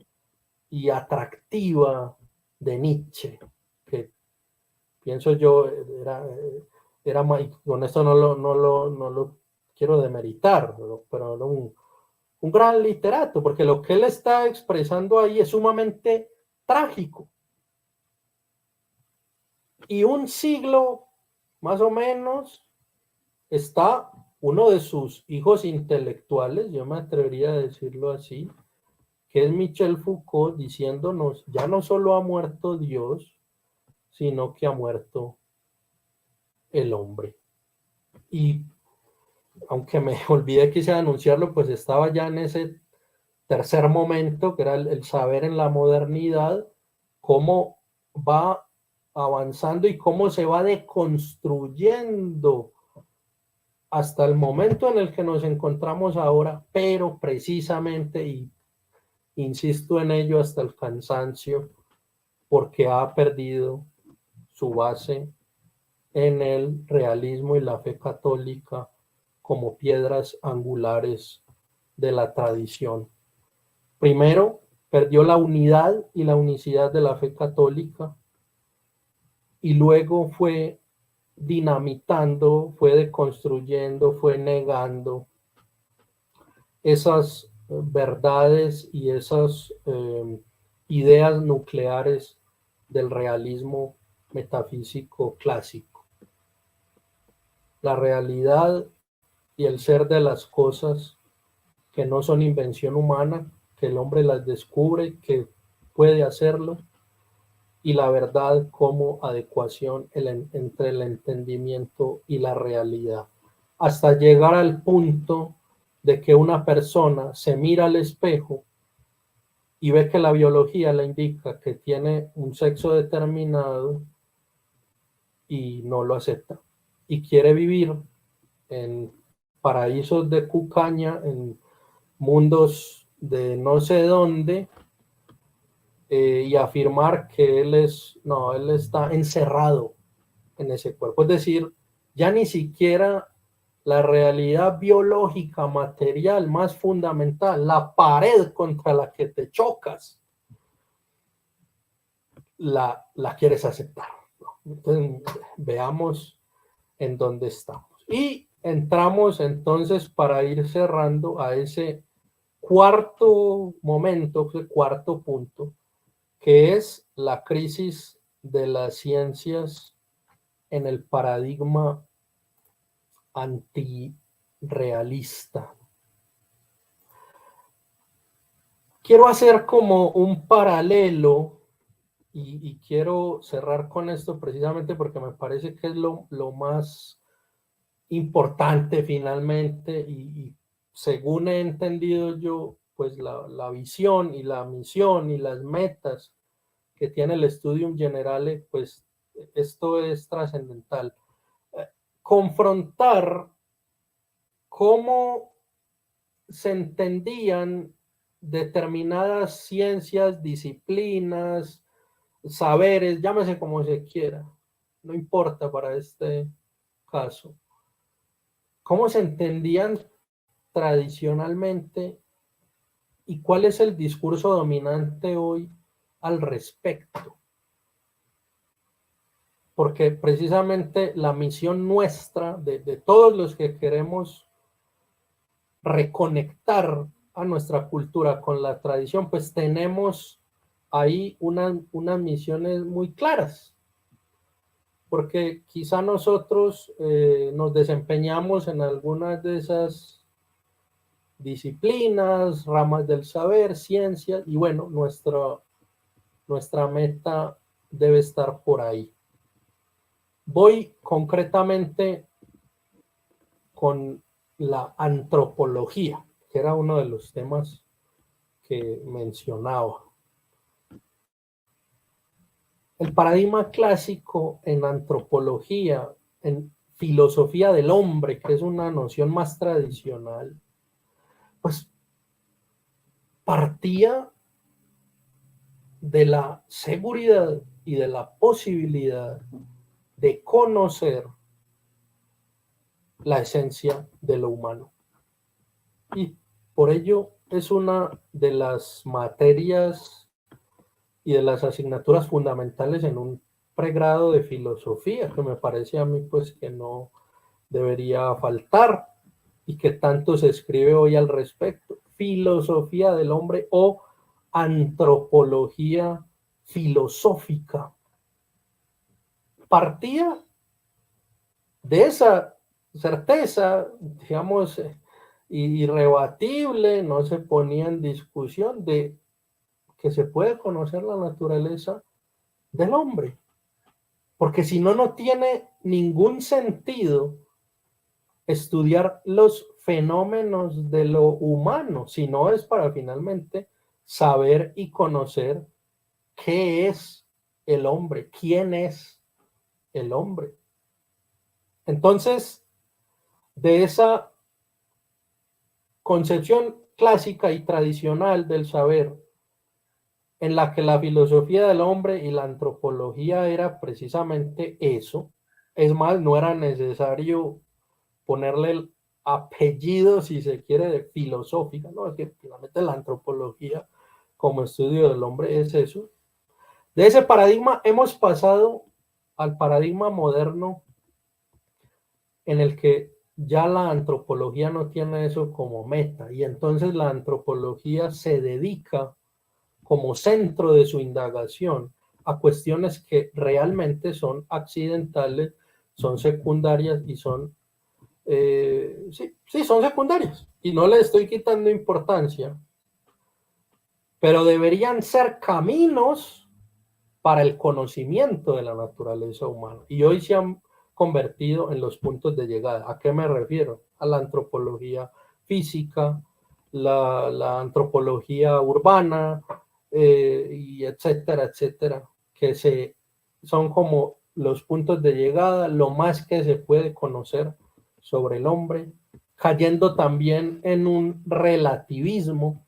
y atractiva de Nietzsche, que pienso yo era con esto no lo quiero demeritar, pero era un gran literato, porque lo que él está expresando ahí es sumamente trágico. Y un siglo más o menos está uno de sus hijos intelectuales, yo me atrevería a decirlo así, que es Michel Foucault, diciéndonos, ya no solo ha muerto Dios, sino que ha muerto el hombre. Y aunque me olvidé quise anunciarlo, pues estaba ya en ese tercer momento, que era el saber en la modernidad, cómo va avanzando y cómo se va deconstruyendo hasta el momento en el que nos encontramos ahora, pero precisamente, y insisto en ello hasta el cansancio, porque ha perdido su base en el realismo y la fe católica como piedras angulares de la tradición. Primero, perdió la unidad y la unicidad de la fe católica, y luego fue dinamitando, fue deconstruyendo, fue negando esas verdades y esas ideas nucleares del realismo metafísico clásico. La realidad y el ser de las cosas que no son invención humana, que el hombre las descubre, que puede hacerlo, y la verdad como adecuación entre el entendimiento y la realidad, hasta llegar al punto de que una persona se mira al espejo y ve que la biología le indica que tiene un sexo determinado y no lo acepta, y quiere vivir en paraísos de cucaña, en mundos de no sé dónde, y afirmar que él está encerrado en ese cuerpo. Es decir, ya ni siquiera la realidad biológica, material más fundamental, la pared contra la que te chocas, la quieres aceptar, ¿no? Entonces, veamos en dónde estamos. Y entramos entonces, para ir cerrando, a ese cuarto momento, ese cuarto punto, que es la crisis de las ciencias en el paradigma antirrealista. Quiero hacer como un paralelo y quiero cerrar con esto precisamente porque me parece que es lo más importante finalmente, y según he entendido yo, pues la visión y la misión y las metas que tiene el Studium Generale, pues esto es trascendental. Confrontar cómo se entendían determinadas ciencias, disciplinas, saberes, llámese como se quiera, no importa para este caso, cómo se entendían tradicionalmente y cuál es el discurso dominante hoy al respecto. Porque precisamente la misión nuestra, de todos los que queremos reconectar a nuestra cultura con la tradición, pues tenemos ahí unas misiones muy claras. Porque quizá nosotros nos desempeñamos en algunas de esas disciplinas, ramas del saber, ciencias, y bueno, nuestra meta debe estar por ahí. Voy concretamente con la antropología, que era uno de los temas que mencionaba. El paradigma clásico en antropología, en filosofía del hombre, que es una noción más tradicional, pues partía de la seguridad y de la posibilidad de conocer la esencia de lo humano. Y por ello es una de las materias y de las asignaturas fundamentales en un pregrado de filosofía, que me parece a mí pues que no debería faltar. y que tanto se escribe hoy al respecto, filosofía del hombre o antropología filosófica. Partía de esa certeza, digamos, irrebatible, no se ponía en discusión de que se puede conocer la naturaleza del hombre, porque si no, no tiene ningún sentido estudiar los fenómenos de lo humano, si no es para finalmente saber y conocer qué es el hombre, quién es el hombre. Entonces, de esa concepción clásica y tradicional del saber, en la que la filosofía del hombre y la antropología era precisamente eso, es más, no era necesario ponerle el apellido, si se quiere, de filosófica, ¿no? Es que finalmente la antropología como estudio del hombre es eso. De ese paradigma hemos pasado al paradigma moderno en el que ya la antropología no tiene eso como meta y entonces la antropología se dedica como centro de su indagación a cuestiones que realmente son accidentales, son secundarias y son son secundarias y no le estoy quitando importancia, pero deberían ser caminos para el conocimiento de la naturaleza humana y hoy se han convertido en los puntos de llegada. ¿A qué me refiero? A la antropología física, la antropología urbana, y etcétera, etcétera, que son como los puntos de llegada, lo más que se puede conocer sobre el hombre, cayendo también en un relativismo,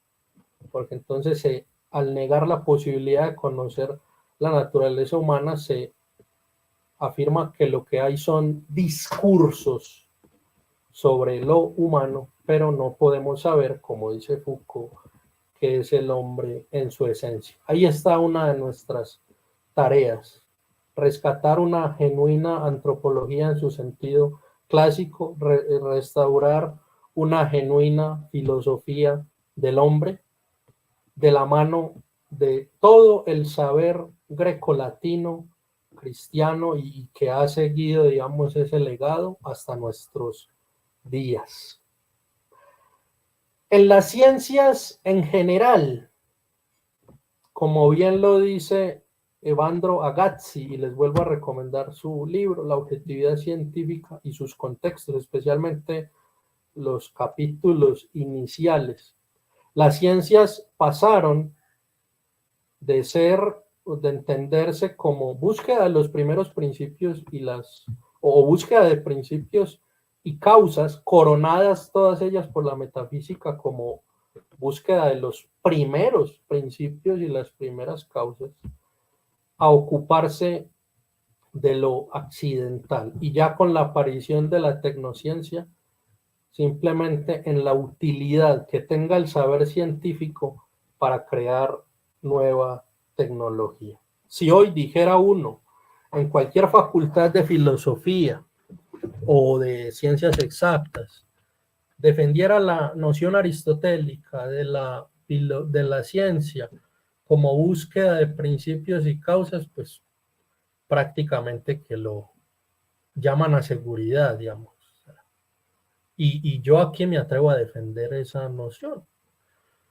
porque entonces al negar la posibilidad de conocer la naturaleza humana, se afirma que lo que hay son discursos sobre lo humano, pero no podemos saber, como dice Foucault, qué es el hombre en su esencia. Ahí está una de nuestras tareas, rescatar una genuina antropología en su sentido clásico, restaurar una genuina filosofía del hombre de la mano de todo el saber grecolatino, cristiano y que ha seguido, digamos, ese legado hasta nuestros días. En las ciencias en general, como bien lo dice Evandro Agazzi, y les vuelvo a recomendar su libro, La objetividad científica y sus contextos, especialmente los capítulos iniciales. Las ciencias pasaron de entenderse como búsqueda de los primeros principios o búsqueda de principios y causas, coronadas todas ellas por la metafísica como búsqueda de los primeros principios y las primeras causas, a ocuparse de lo accidental. Y ya con la aparición de la tecnociencia, simplemente en la utilidad que tenga el saber científico para crear nueva tecnología. Si hoy dijera uno en cualquier facultad de filosofía o de ciencias exactas, defendiera la noción aristotélica de la ciencia como búsqueda de principios y causas, pues prácticamente que lo llaman a seguridad, digamos. Y yo aquí me atrevo a defender esa noción,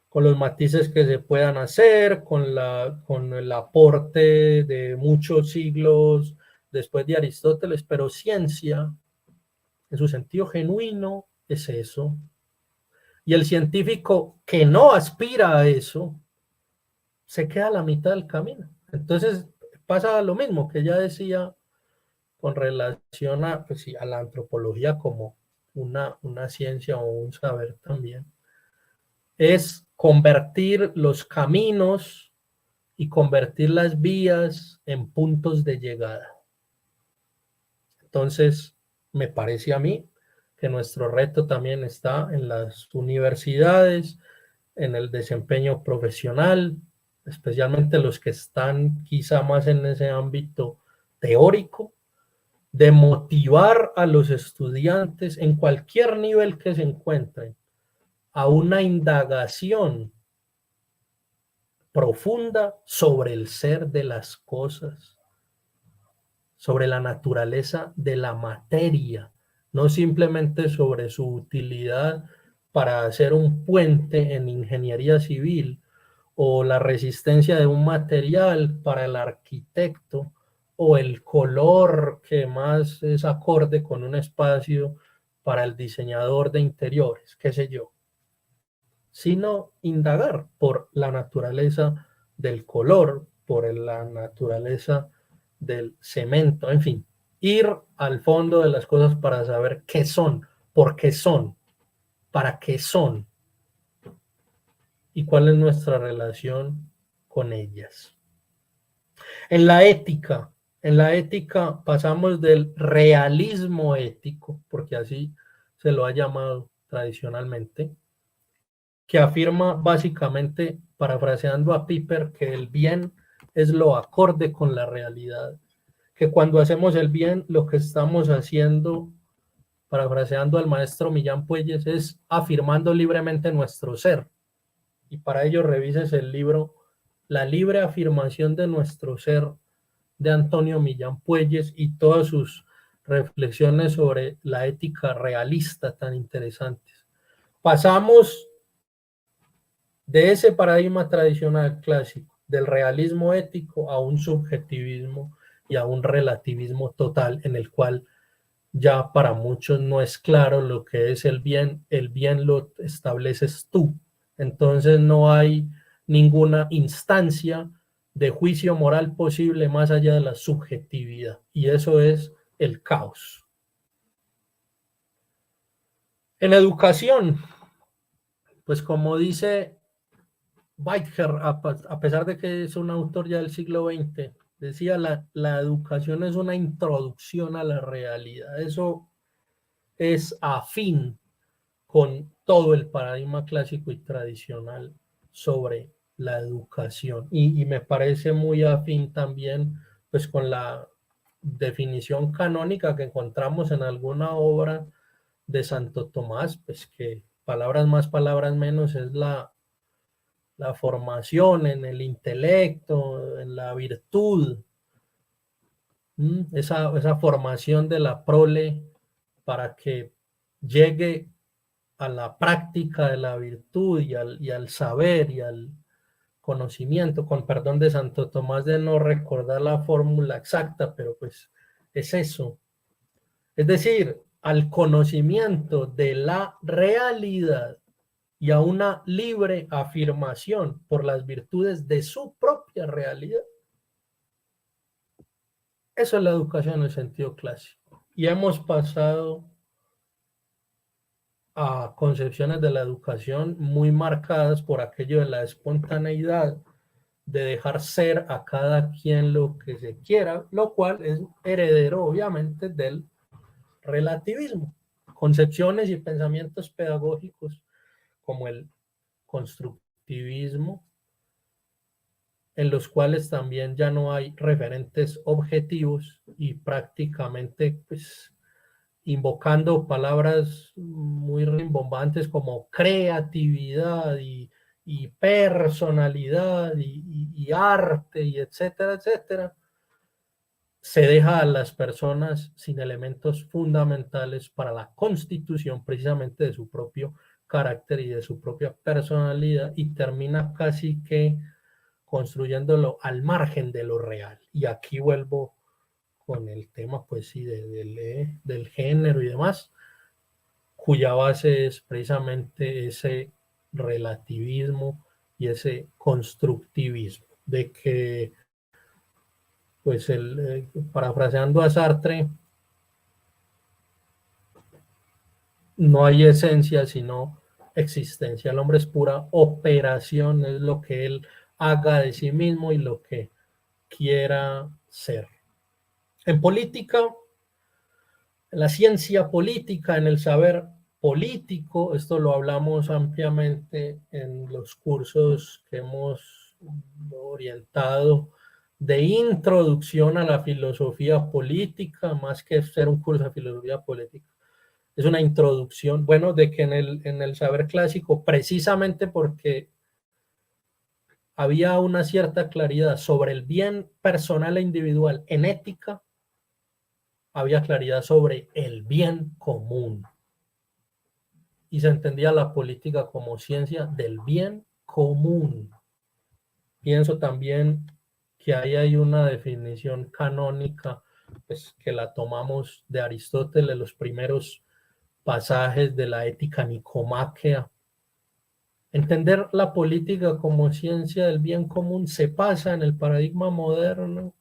con los matices que se puedan hacer, con el aporte de muchos siglos después de Aristóteles, pero ciencia, en su sentido genuino, es eso. Y el científico que no aspira a eso, se queda a la mitad del camino. Entonces pasa lo mismo que ya decía con relación pues sí, a la antropología como una ciencia o un saber también. Es convertir los caminos y convertir las vías en puntos de llegada. Entonces, me parece a mí que nuestro reto también está en las universidades, en el desempeño profesional, especialmente los que están quizá más en ese ámbito teórico, de motivar a los estudiantes en cualquier nivel que se encuentren a una indagación profunda sobre el ser de las cosas, sobre la naturaleza de la materia, no simplemente sobre su utilidad para hacer un puente en ingeniería civil o la resistencia de un material para el arquitecto o el color que más es acorde con un espacio para el diseñador de interiores, qué sé yo, sino indagar por la naturaleza del color, por la naturaleza del cemento, en fin, ir al fondo de las cosas para saber qué son, por qué son, para qué son y cuál es nuestra relación con ellas. En la ética pasamos del realismo ético, porque así se lo ha llamado tradicionalmente, que afirma básicamente, parafraseando a Piper, que el bien es lo acorde con la realidad, que cuando hacemos el bien, lo que estamos haciendo, parafraseando al maestro Millán Puelles, es afirmando libremente nuestro ser. Y para ello revises el libro La libre afirmación de nuestro ser, de Antonio Millán Puelles, y todas sus reflexiones sobre la ética realista tan interesantes. Pasamos de ese paradigma tradicional clásico, del realismo ético, a un subjetivismo y a un relativismo total, en el cual ya para muchos no es claro lo que es el bien lo estableces tú. Entonces no hay ninguna instancia de juicio moral posible más allá de la subjetividad, y eso es el caos. En educación, pues como dice Weitger, a pesar de que es un autor ya del siglo XX, decía la educación es una introducción a la realidad. Eso es afín con todo el paradigma clásico y tradicional sobre la educación. Y me parece muy afín también pues con la definición canónica que encontramos en alguna obra de Santo Tomás, pues que palabras más, palabras menos, es la formación en el intelecto, en la virtud, esa formación de la prole para que llegue a la práctica de la virtud y al saber y al conocimiento, con perdón de Santo Tomás de no recordar la fórmula exacta, pero pues es eso. Es decir, al conocimiento de la realidad y a una libre afirmación por las virtudes de su propia realidad. Eso es la educación en el sentido clásico. Y hemos pasado a concepciones de la educación muy marcadas por aquello de la espontaneidad, de dejar ser a cada quien lo que se quiera, lo cual es heredero obviamente del relativismo. Concepciones y pensamientos pedagógicos como el constructivismo, en los cuales también ya no hay referentes objetivos y prácticamente pues invocando palabras muy rimbombantes como creatividad y personalidad y arte y etcétera, etcétera, se deja a las personas sin elementos fundamentales para la constitución precisamente de su propio carácter y de su propia personalidad, y termina casi que construyéndolo al margen de lo real. Y aquí vuelvo con el tema, pues sí, del género y demás, cuya base es precisamente ese relativismo y ese constructivismo, de que, pues, parafraseando a Sartre, no hay esencia sino existencia. El hombre es pura operación, es lo que él haga de sí mismo y lo que quiera ser. En política, en la ciencia política, en el saber político, esto lo hablamos ampliamente en los cursos que hemos orientado de introducción a la filosofía política, más que ser un curso de filosofía política. Es una introducción, bueno, de que en el saber clásico, precisamente porque había una cierta claridad sobre el bien personal e individual en ética, había claridad sobre el bien común. Y se entendía la política como ciencia del bien común. Pienso también que ahí hay una definición canónica, pues, que la tomamos de Aristóteles, los primeros pasajes de la Ética Nicomáquea. Entender la política como ciencia del bien común se pasa en el paradigma moderno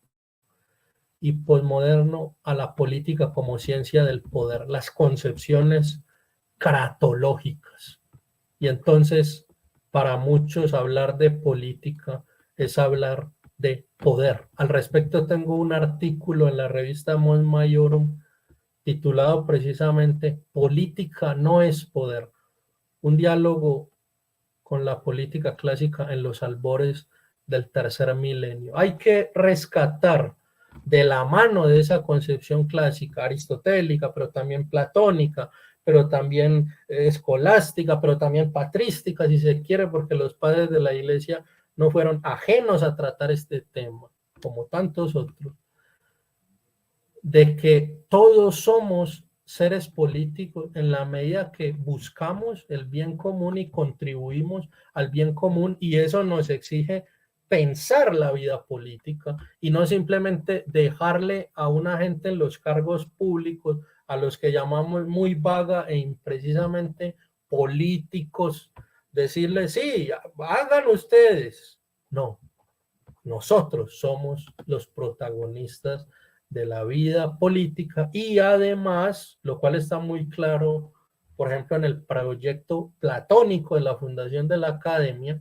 y posmoderno a la política como ciencia del poder, las concepciones cratológicas. Y entonces, para muchos, hablar de política es hablar de poder. Al respecto, tengo un artículo en la revista Mons Maiorum titulado precisamente Política no es poder, un diálogo con la política clásica en los albores del tercer milenio. Hay que rescatar de la mano de esa concepción clásica aristotélica, pero también platónica, pero también escolástica, pero también patrística, si se quiere, porque los padres de la Iglesia no fueron ajenos a tratar este tema, como tantos otros, de que todos somos seres políticos en la medida que buscamos el bien común y contribuimos al bien común, y eso nos exige pensar la vida política y no simplemente dejarle a una gente en los cargos públicos a los que llamamos muy vaga e imprecisamente políticos, decirle sí, hagan ustedes. No, nosotros somos los protagonistas de la vida política y además, lo cual está muy claro, por ejemplo, en el proyecto platónico de la fundación de la academia,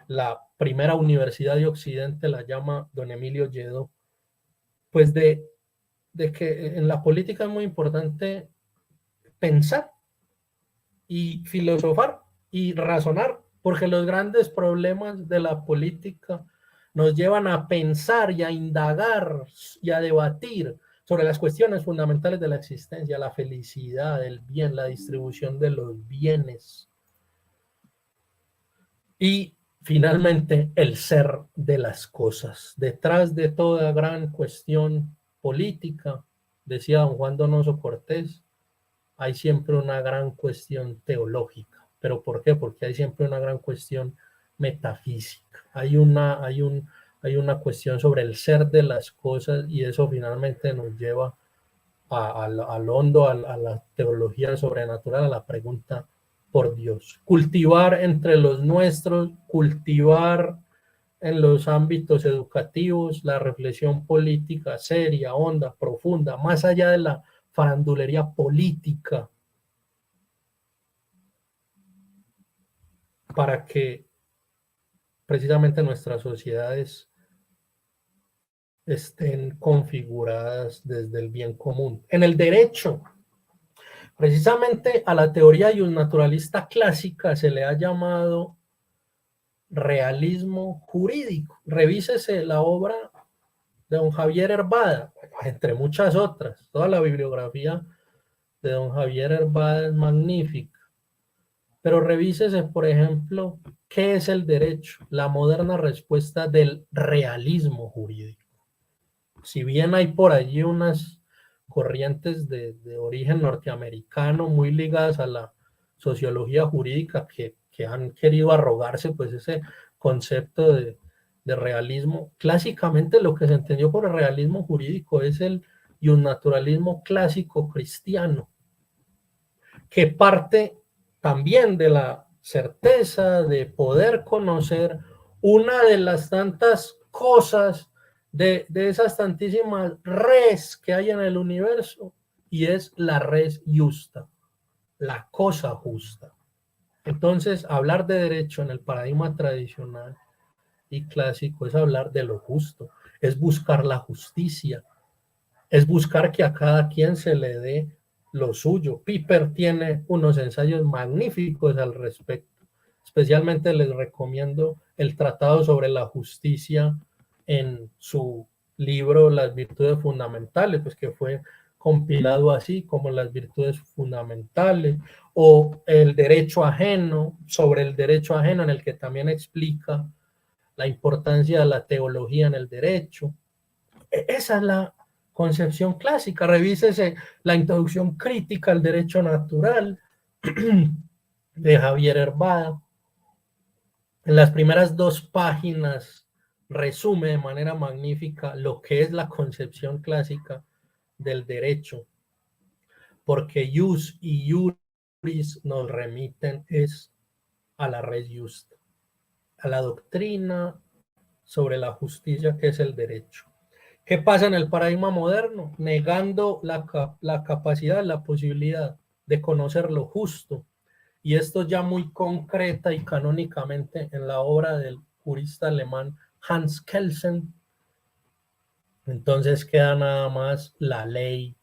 la primera universidad de Occidente la llama don Emilio Lledó, pues de que en la política es muy importante pensar y filosofar y razonar, porque los grandes problemas de la política nos llevan a pensar y a indagar y a debatir sobre las cuestiones fundamentales de la existencia, la felicidad, el bien, la distribución de los bienes y finalmente el ser de las cosas. Detrás de toda gran cuestión política, decía don Juan Donoso Cortés, hay siempre una gran cuestión teológica. ¿Pero por qué? Porque hay siempre una gran cuestión metafísica. Hay una cuestión sobre el ser de las cosas y eso finalmente nos lleva al hondo, a la teología sobrenatural, a la pregunta por Dios. Cultivar entre los nuestros, cultivar en los ámbitos educativos la reflexión política seria, honda, profunda, más allá de la farandulería política, para que precisamente nuestras sociedades estén configuradas desde el bien común. En el derecho, precisamente a la teoría naturalista clásica se le ha llamado realismo jurídico. Revísese la obra de don Javier Herbada, entre muchas otras. Toda la bibliografía de don Javier Herbada es magnífica. Pero revísese, por ejemplo, ¿qué es el derecho? La moderna respuesta del realismo jurídico. Si bien hay por allí unas corrientes de origen norteamericano muy ligadas a la sociología jurídica que han querido arrogarse pues ese concepto de realismo, clásicamente lo que se entendió por el realismo jurídico es el naturalismo clásico cristiano, que parte también de la certeza de poder conocer una de las tantas cosas, de esas tantísimas res que hay en el universo, y es la res justa, la cosa justa. Entonces, hablar de derecho en el paradigma tradicional y clásico es hablar de lo justo, es buscar la justicia, es buscar que a cada quien se le dé lo suyo. Piper tiene unos ensayos magníficos al respecto. Especialmente les recomiendo el Tratado sobre la Justicia en su libro Las Virtudes Fundamentales, pues que fue compilado así como Las Virtudes Fundamentales, o El Derecho Ajeno, sobre el derecho ajeno, en el que también explica la importancia de la teología en el derecho. Esa es la concepción clásica. Revísese la introducción crítica al derecho natural de Javier Herbada. En las primeras 2 páginas resume de manera magnífica lo que es la concepción clásica del derecho, porque jus y juris nos remiten es a la res justa, a la doctrina sobre la justicia que es el derecho. ¿Qué pasa en el paradigma moderno? Negando la capacidad, la posibilidad de conocer lo justo. Y esto ya muy concreta y canónicamente en la obra del jurista alemán Hans Kelsen. Entonces queda nada más la ley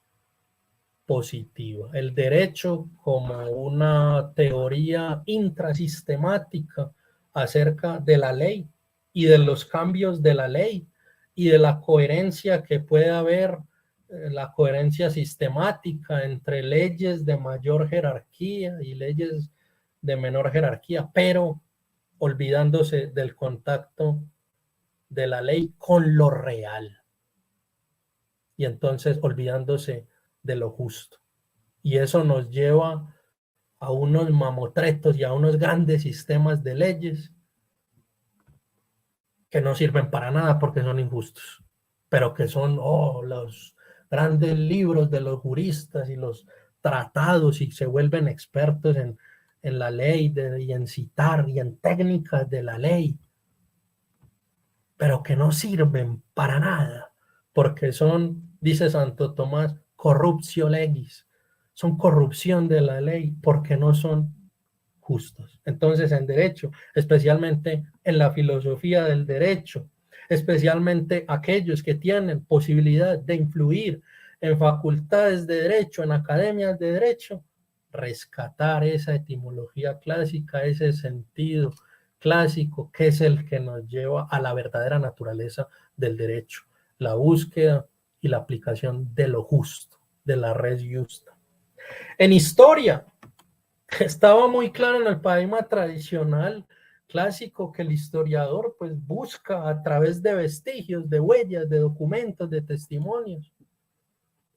positiva, el derecho como una teoría intrasistemática acerca de la ley y de los cambios de la ley y de la coherencia que puede haber, la coherencia sistemática entre leyes de mayor jerarquía y leyes de menor jerarquía, pero olvidándose del contacto de la ley con lo real y entonces olvidándose de lo justo. Y eso nos lleva a unos mamotretos y a unos grandes sistemas de leyes que no sirven para nada porque son injustos, pero que son los grandes libros de los juristas y los tratados y se vuelven expertos en la ley y en citar y en técnicas de la ley, pero que no sirven para nada porque son, dice Santo Tomás, corruptio legis, son corrupción de la ley porque no son justos. Entonces, en derecho, especialmente en la filosofía del derecho, especialmente aquellos que tienen posibilidad de influir en facultades de derecho, en academias de derecho, rescatar esa etimología clásica, ese sentido clásico que es el que nos lleva a la verdadera naturaleza del derecho, la búsqueda y la aplicación de lo justo, de la res justa. En historia, estaba muy claro en el paradigma tradicional clásico que el historiador pues busca a través de vestigios, de huellas, de documentos, de testimonios,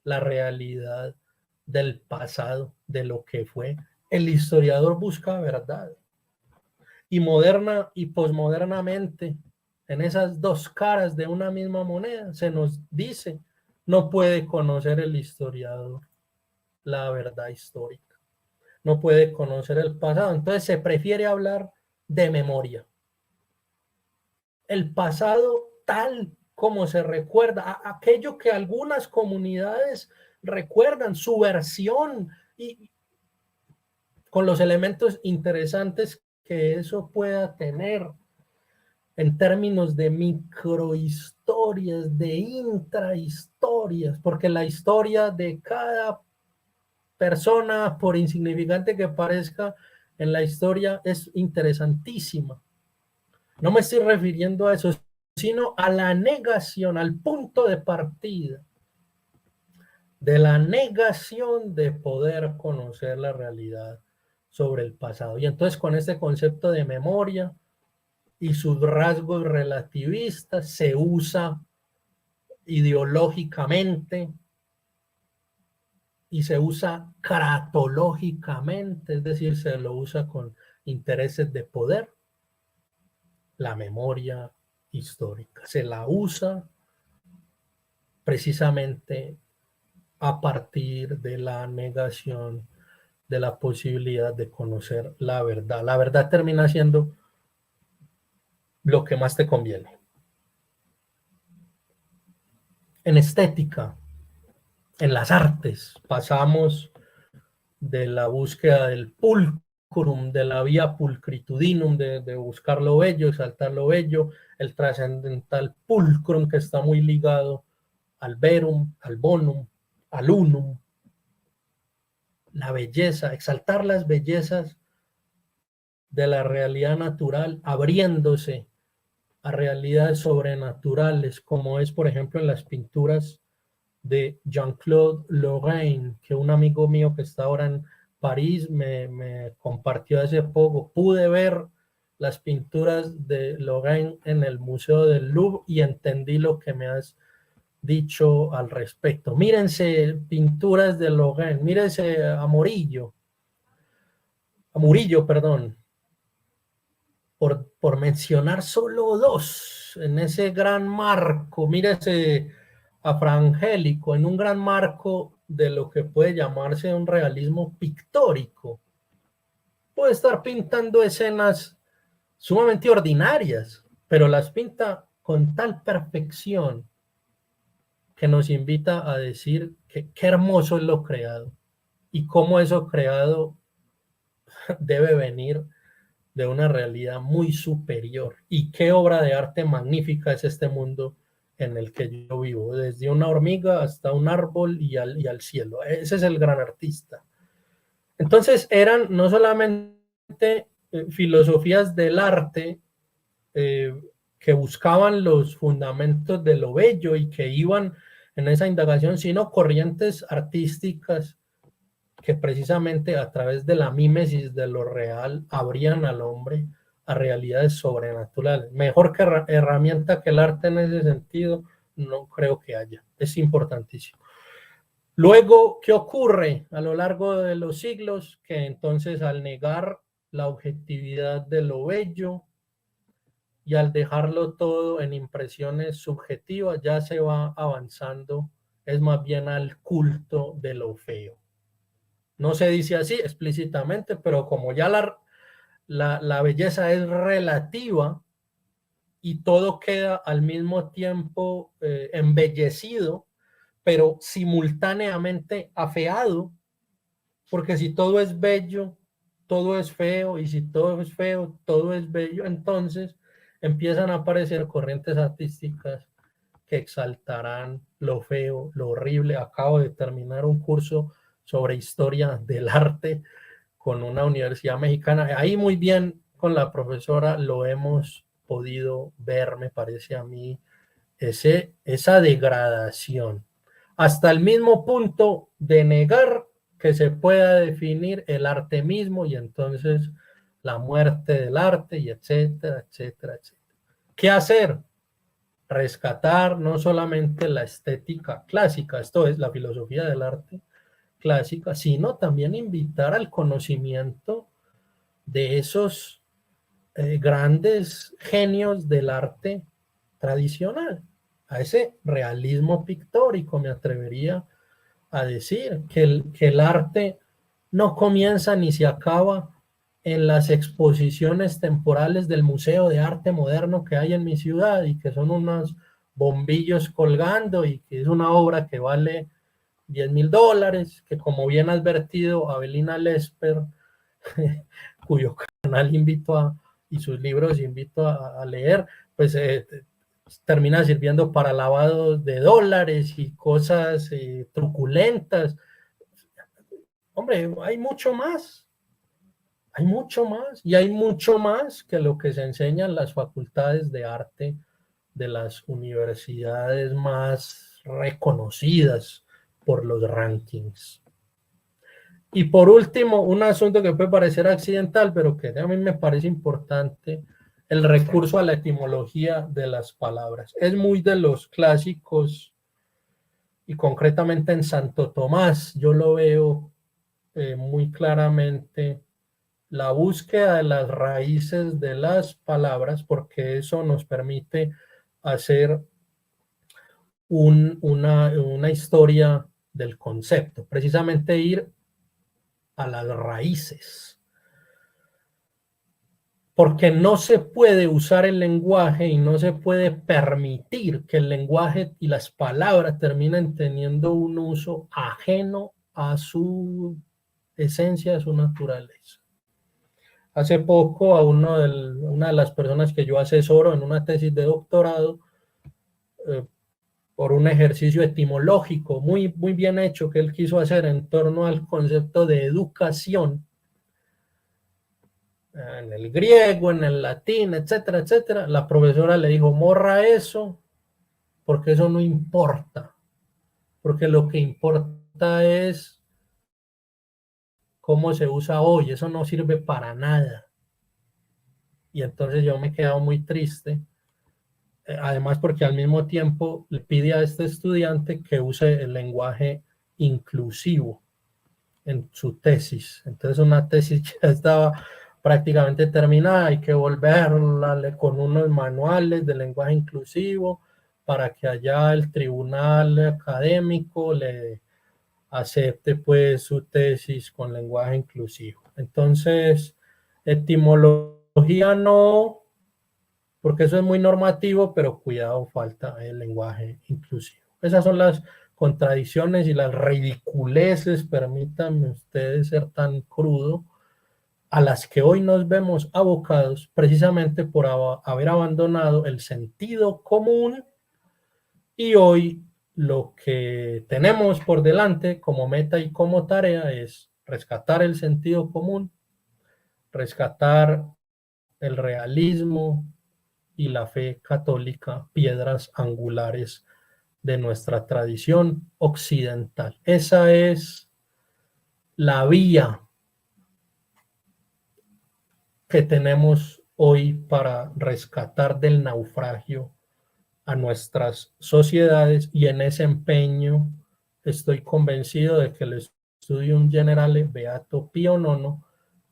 la realidad del pasado, de lo que fue. El historiador busca verdad. Y moderna y posmodernamente, en esas 2 caras de una misma moneda, se nos dice, no puede conocer el historiador la verdad histórica, no puede conocer el pasado, entonces se prefiere hablar de memoria. El pasado tal como se recuerda, aquello que algunas comunidades recuerdan, su versión, y con los elementos interesantes que eso pueda tener en términos de microhistorias, de intrahistorias, porque la historia de cada persona, por insignificante que parezca en la historia, es interesantísima. No me estoy refiriendo a eso, sino a la negación, al punto de partida de la negación de poder conocer la realidad sobre el pasado. Y entonces con este concepto de memoria y sus rasgos relativistas se usa ideológicamente y se usa cratológicamente, es decir, se lo usa con intereses de poder, la memoria histórica. Se la usa precisamente a partir de la negación de la posibilidad de conocer la verdad. La verdad termina siendo lo que más te conviene. En estética, en las artes, pasamos de la búsqueda del pulcrum, de la vía pulcritudinum, de buscar lo bello, exaltar lo bello, el trascendental pulcrum que está muy ligado al verum, al bonum, al unum, la belleza, exaltar las bellezas de la realidad natural, abriéndose a realidades sobrenaturales, como es, por ejemplo, en las pinturas de Jean-Claude Lorrain, que un amigo mío que está ahora en París me compartió hace poco. Pude ver las pinturas de Lorrain en el Museo del Louvre y entendí lo que me has dicho al respecto. Mírense pinturas de Lorrain, mírense a Murillo, perdón, por mencionar solo dos, en ese gran marco, mírese a Frangélico, en un gran marco de lo que puede llamarse un realismo pictórico. Puede estar pintando escenas sumamente ordinarias, pero las pinta con tal perfección que nos invita a decir que qué hermoso es lo creado y cómo eso creado debe venir de una realidad muy superior. Y qué obra de arte magnífica es este mundo en el que yo vivo, desde una hormiga hasta un árbol y al cielo. Ese es el gran artista. Entonces eran no solamente filosofías del arte que buscaban los fundamentos de lo bello y que iban en esa indagación, sino corrientes artísticas que precisamente a través de la mímesis de lo real abrían al hombre a realidades sobrenaturales. Mejor que herramienta que el arte en ese sentido, no creo que haya. Es importantísimo. Luego, ¿qué ocurre a lo largo de los siglos? Que entonces al negar la objetividad de lo bello y al dejarlo todo en impresiones subjetivas, ya se va avanzando, es más bien al culto de lo feo. No se dice así explícitamente, pero como ya la belleza es relativa y todo queda al mismo tiempo embellecido, pero simultáneamente afeado, porque si todo es bello, todo es feo, y si todo es feo, todo es bello, entonces empiezan a aparecer corrientes artísticas que exaltarán lo feo, lo horrible. Acabo de terminar un curso sobre historia del arte con una universidad mexicana. Ahí muy bien con la profesora lo hemos podido ver, me parece a mí, esa degradación. Hasta el mismo punto de negar que se pueda definir el arte mismo y entonces la muerte del arte y etcétera, etcétera, etcétera. ¿Qué hacer? Rescatar no solamente la estética clásica, esto es la filosofía del arte clásica, sino también invitar al conocimiento de esos grandes genios del arte tradicional, a ese realismo pictórico, me atrevería a decir, que el arte no comienza ni se acaba en las exposiciones temporales del Museo de Arte Moderno que hay en mi ciudad y que son unos bombillos colgando y que es una obra que vale $10,000, que como bien ha advertido Avelina Lesper, cuyo canal invito a, y sus libros invito a leer, pues termina sirviendo para lavados de dólares y cosas truculentas. Hombre, hay mucho más y hay mucho más que lo que se enseña en las facultades de arte de las universidades más reconocidas por los rankings. Y por último, un asunto que puede parecer accidental, pero que a mí me parece importante, el recurso a la etimología de las palabras. Es muy de los clásicos y concretamente en Santo Tomás, yo lo veo muy claramente, la búsqueda de las raíces de las palabras, porque eso nos permite hacer una historia del concepto, precisamente ir a las raíces. Porque no se puede usar el lenguaje y no se puede permitir que el lenguaje y las palabras terminen teniendo un uso ajeno a su esencia, a su naturaleza. Hace poco a una de las personas que yo asesoro en una tesis de doctorado, por un ejercicio etimológico muy, muy bien hecho que él quiso hacer en torno al concepto de educación, en el griego, en el latín, etcétera, etcétera. La profesora le dijo, morra eso, porque eso no importa, porque lo que importa es cómo se usa hoy, eso no sirve para nada. Y entonces yo me he quedado muy triste, además porque al mismo tiempo le pide a este estudiante que use el lenguaje inclusivo en su tesis. Entonces una tesis que ya estaba prácticamente terminada, hay que volverla con unos manuales de lenguaje inclusivo para que allá el tribunal académico le acepte pues su tesis con lenguaje inclusivo. Entonces, etimología no, porque eso es muy normativo, pero cuidado, falta el lenguaje inclusivo. Esas son las contradicciones y las ridiculeces, permítanme ustedes ser tan crudo, a las que hoy nos vemos abocados precisamente por haber abandonado el sentido común, y hoy lo que tenemos por delante como meta y como tarea es rescatar el sentido común, rescatar el realismo y la fe católica, piedras angulares de nuestra tradición occidental. Esa es la vía que tenemos hoy para rescatar del naufragio a nuestras sociedades, y en ese empeño estoy convencido de que el Studium Generale Beato Pío IX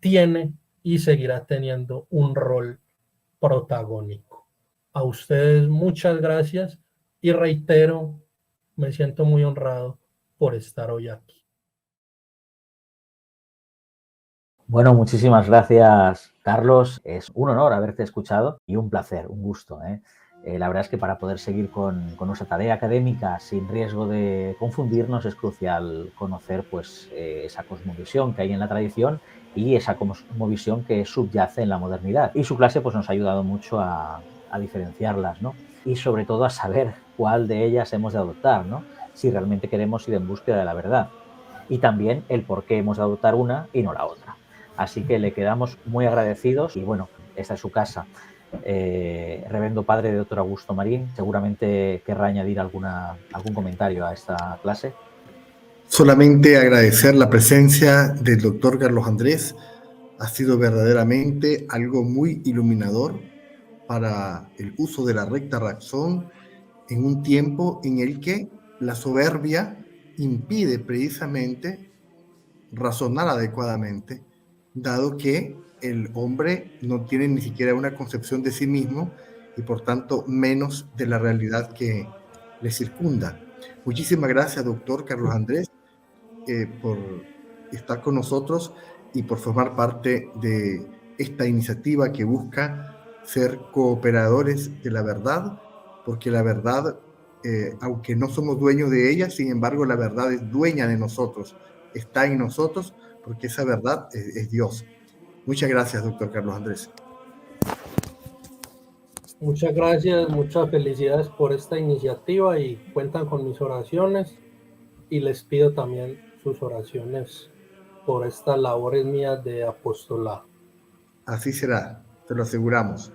tiene y seguirá teniendo un rol protagónico. A ustedes muchas gracias y reitero, me siento muy honrado por estar hoy aquí. Bueno, muchísimas gracias, Carlos. Es un honor haberte escuchado y un placer, un gusto. La verdad es que para poder seguir con nuestra tarea académica sin riesgo de confundirnos es crucial conocer pues, esa cosmovisión que hay en la tradición y esa cosmovisión que subyace en la modernidad. Y su clase pues, nos ha ayudado mucho a diferenciarlas, ¿no? Y sobre todo a saber cuál de ellas hemos de adoptar, ¿no? Si realmente queremos ir en búsqueda de la verdad. Y también el por qué hemos de adoptar una y no la otra. Así que le quedamos muy agradecidos y bueno, esta es su casa. Reverendo Padre Dr. Augusto Marín, seguramente querrá añadir algún comentario a esta clase. Solamente agradecer la presencia del doctor Carlos Andrés. Ha sido verdaderamente algo muy iluminador para el uso de la recta razón en un tiempo en el que la soberbia impide precisamente razonar adecuadamente, dado que el hombre no tiene ni siquiera una concepción de sí mismo y por tanto menos de la realidad que le circunda. Muchísimas gracias, doctor Carlos Andrés, por estar con nosotros y por formar parte de esta iniciativa que busca ser cooperadores de la verdad, porque la verdad, aunque no somos dueños de ella, sin embargo la verdad es dueña de nosotros, está en nosotros, porque esa verdad es Dios. Muchas gracias, doctor Carlos Andrés. Muchas gracias, muchas felicidades por esta iniciativa y cuentan con mis oraciones, y les pido también sus oraciones por estas labores mías de apostolado. Así será, te lo aseguramos.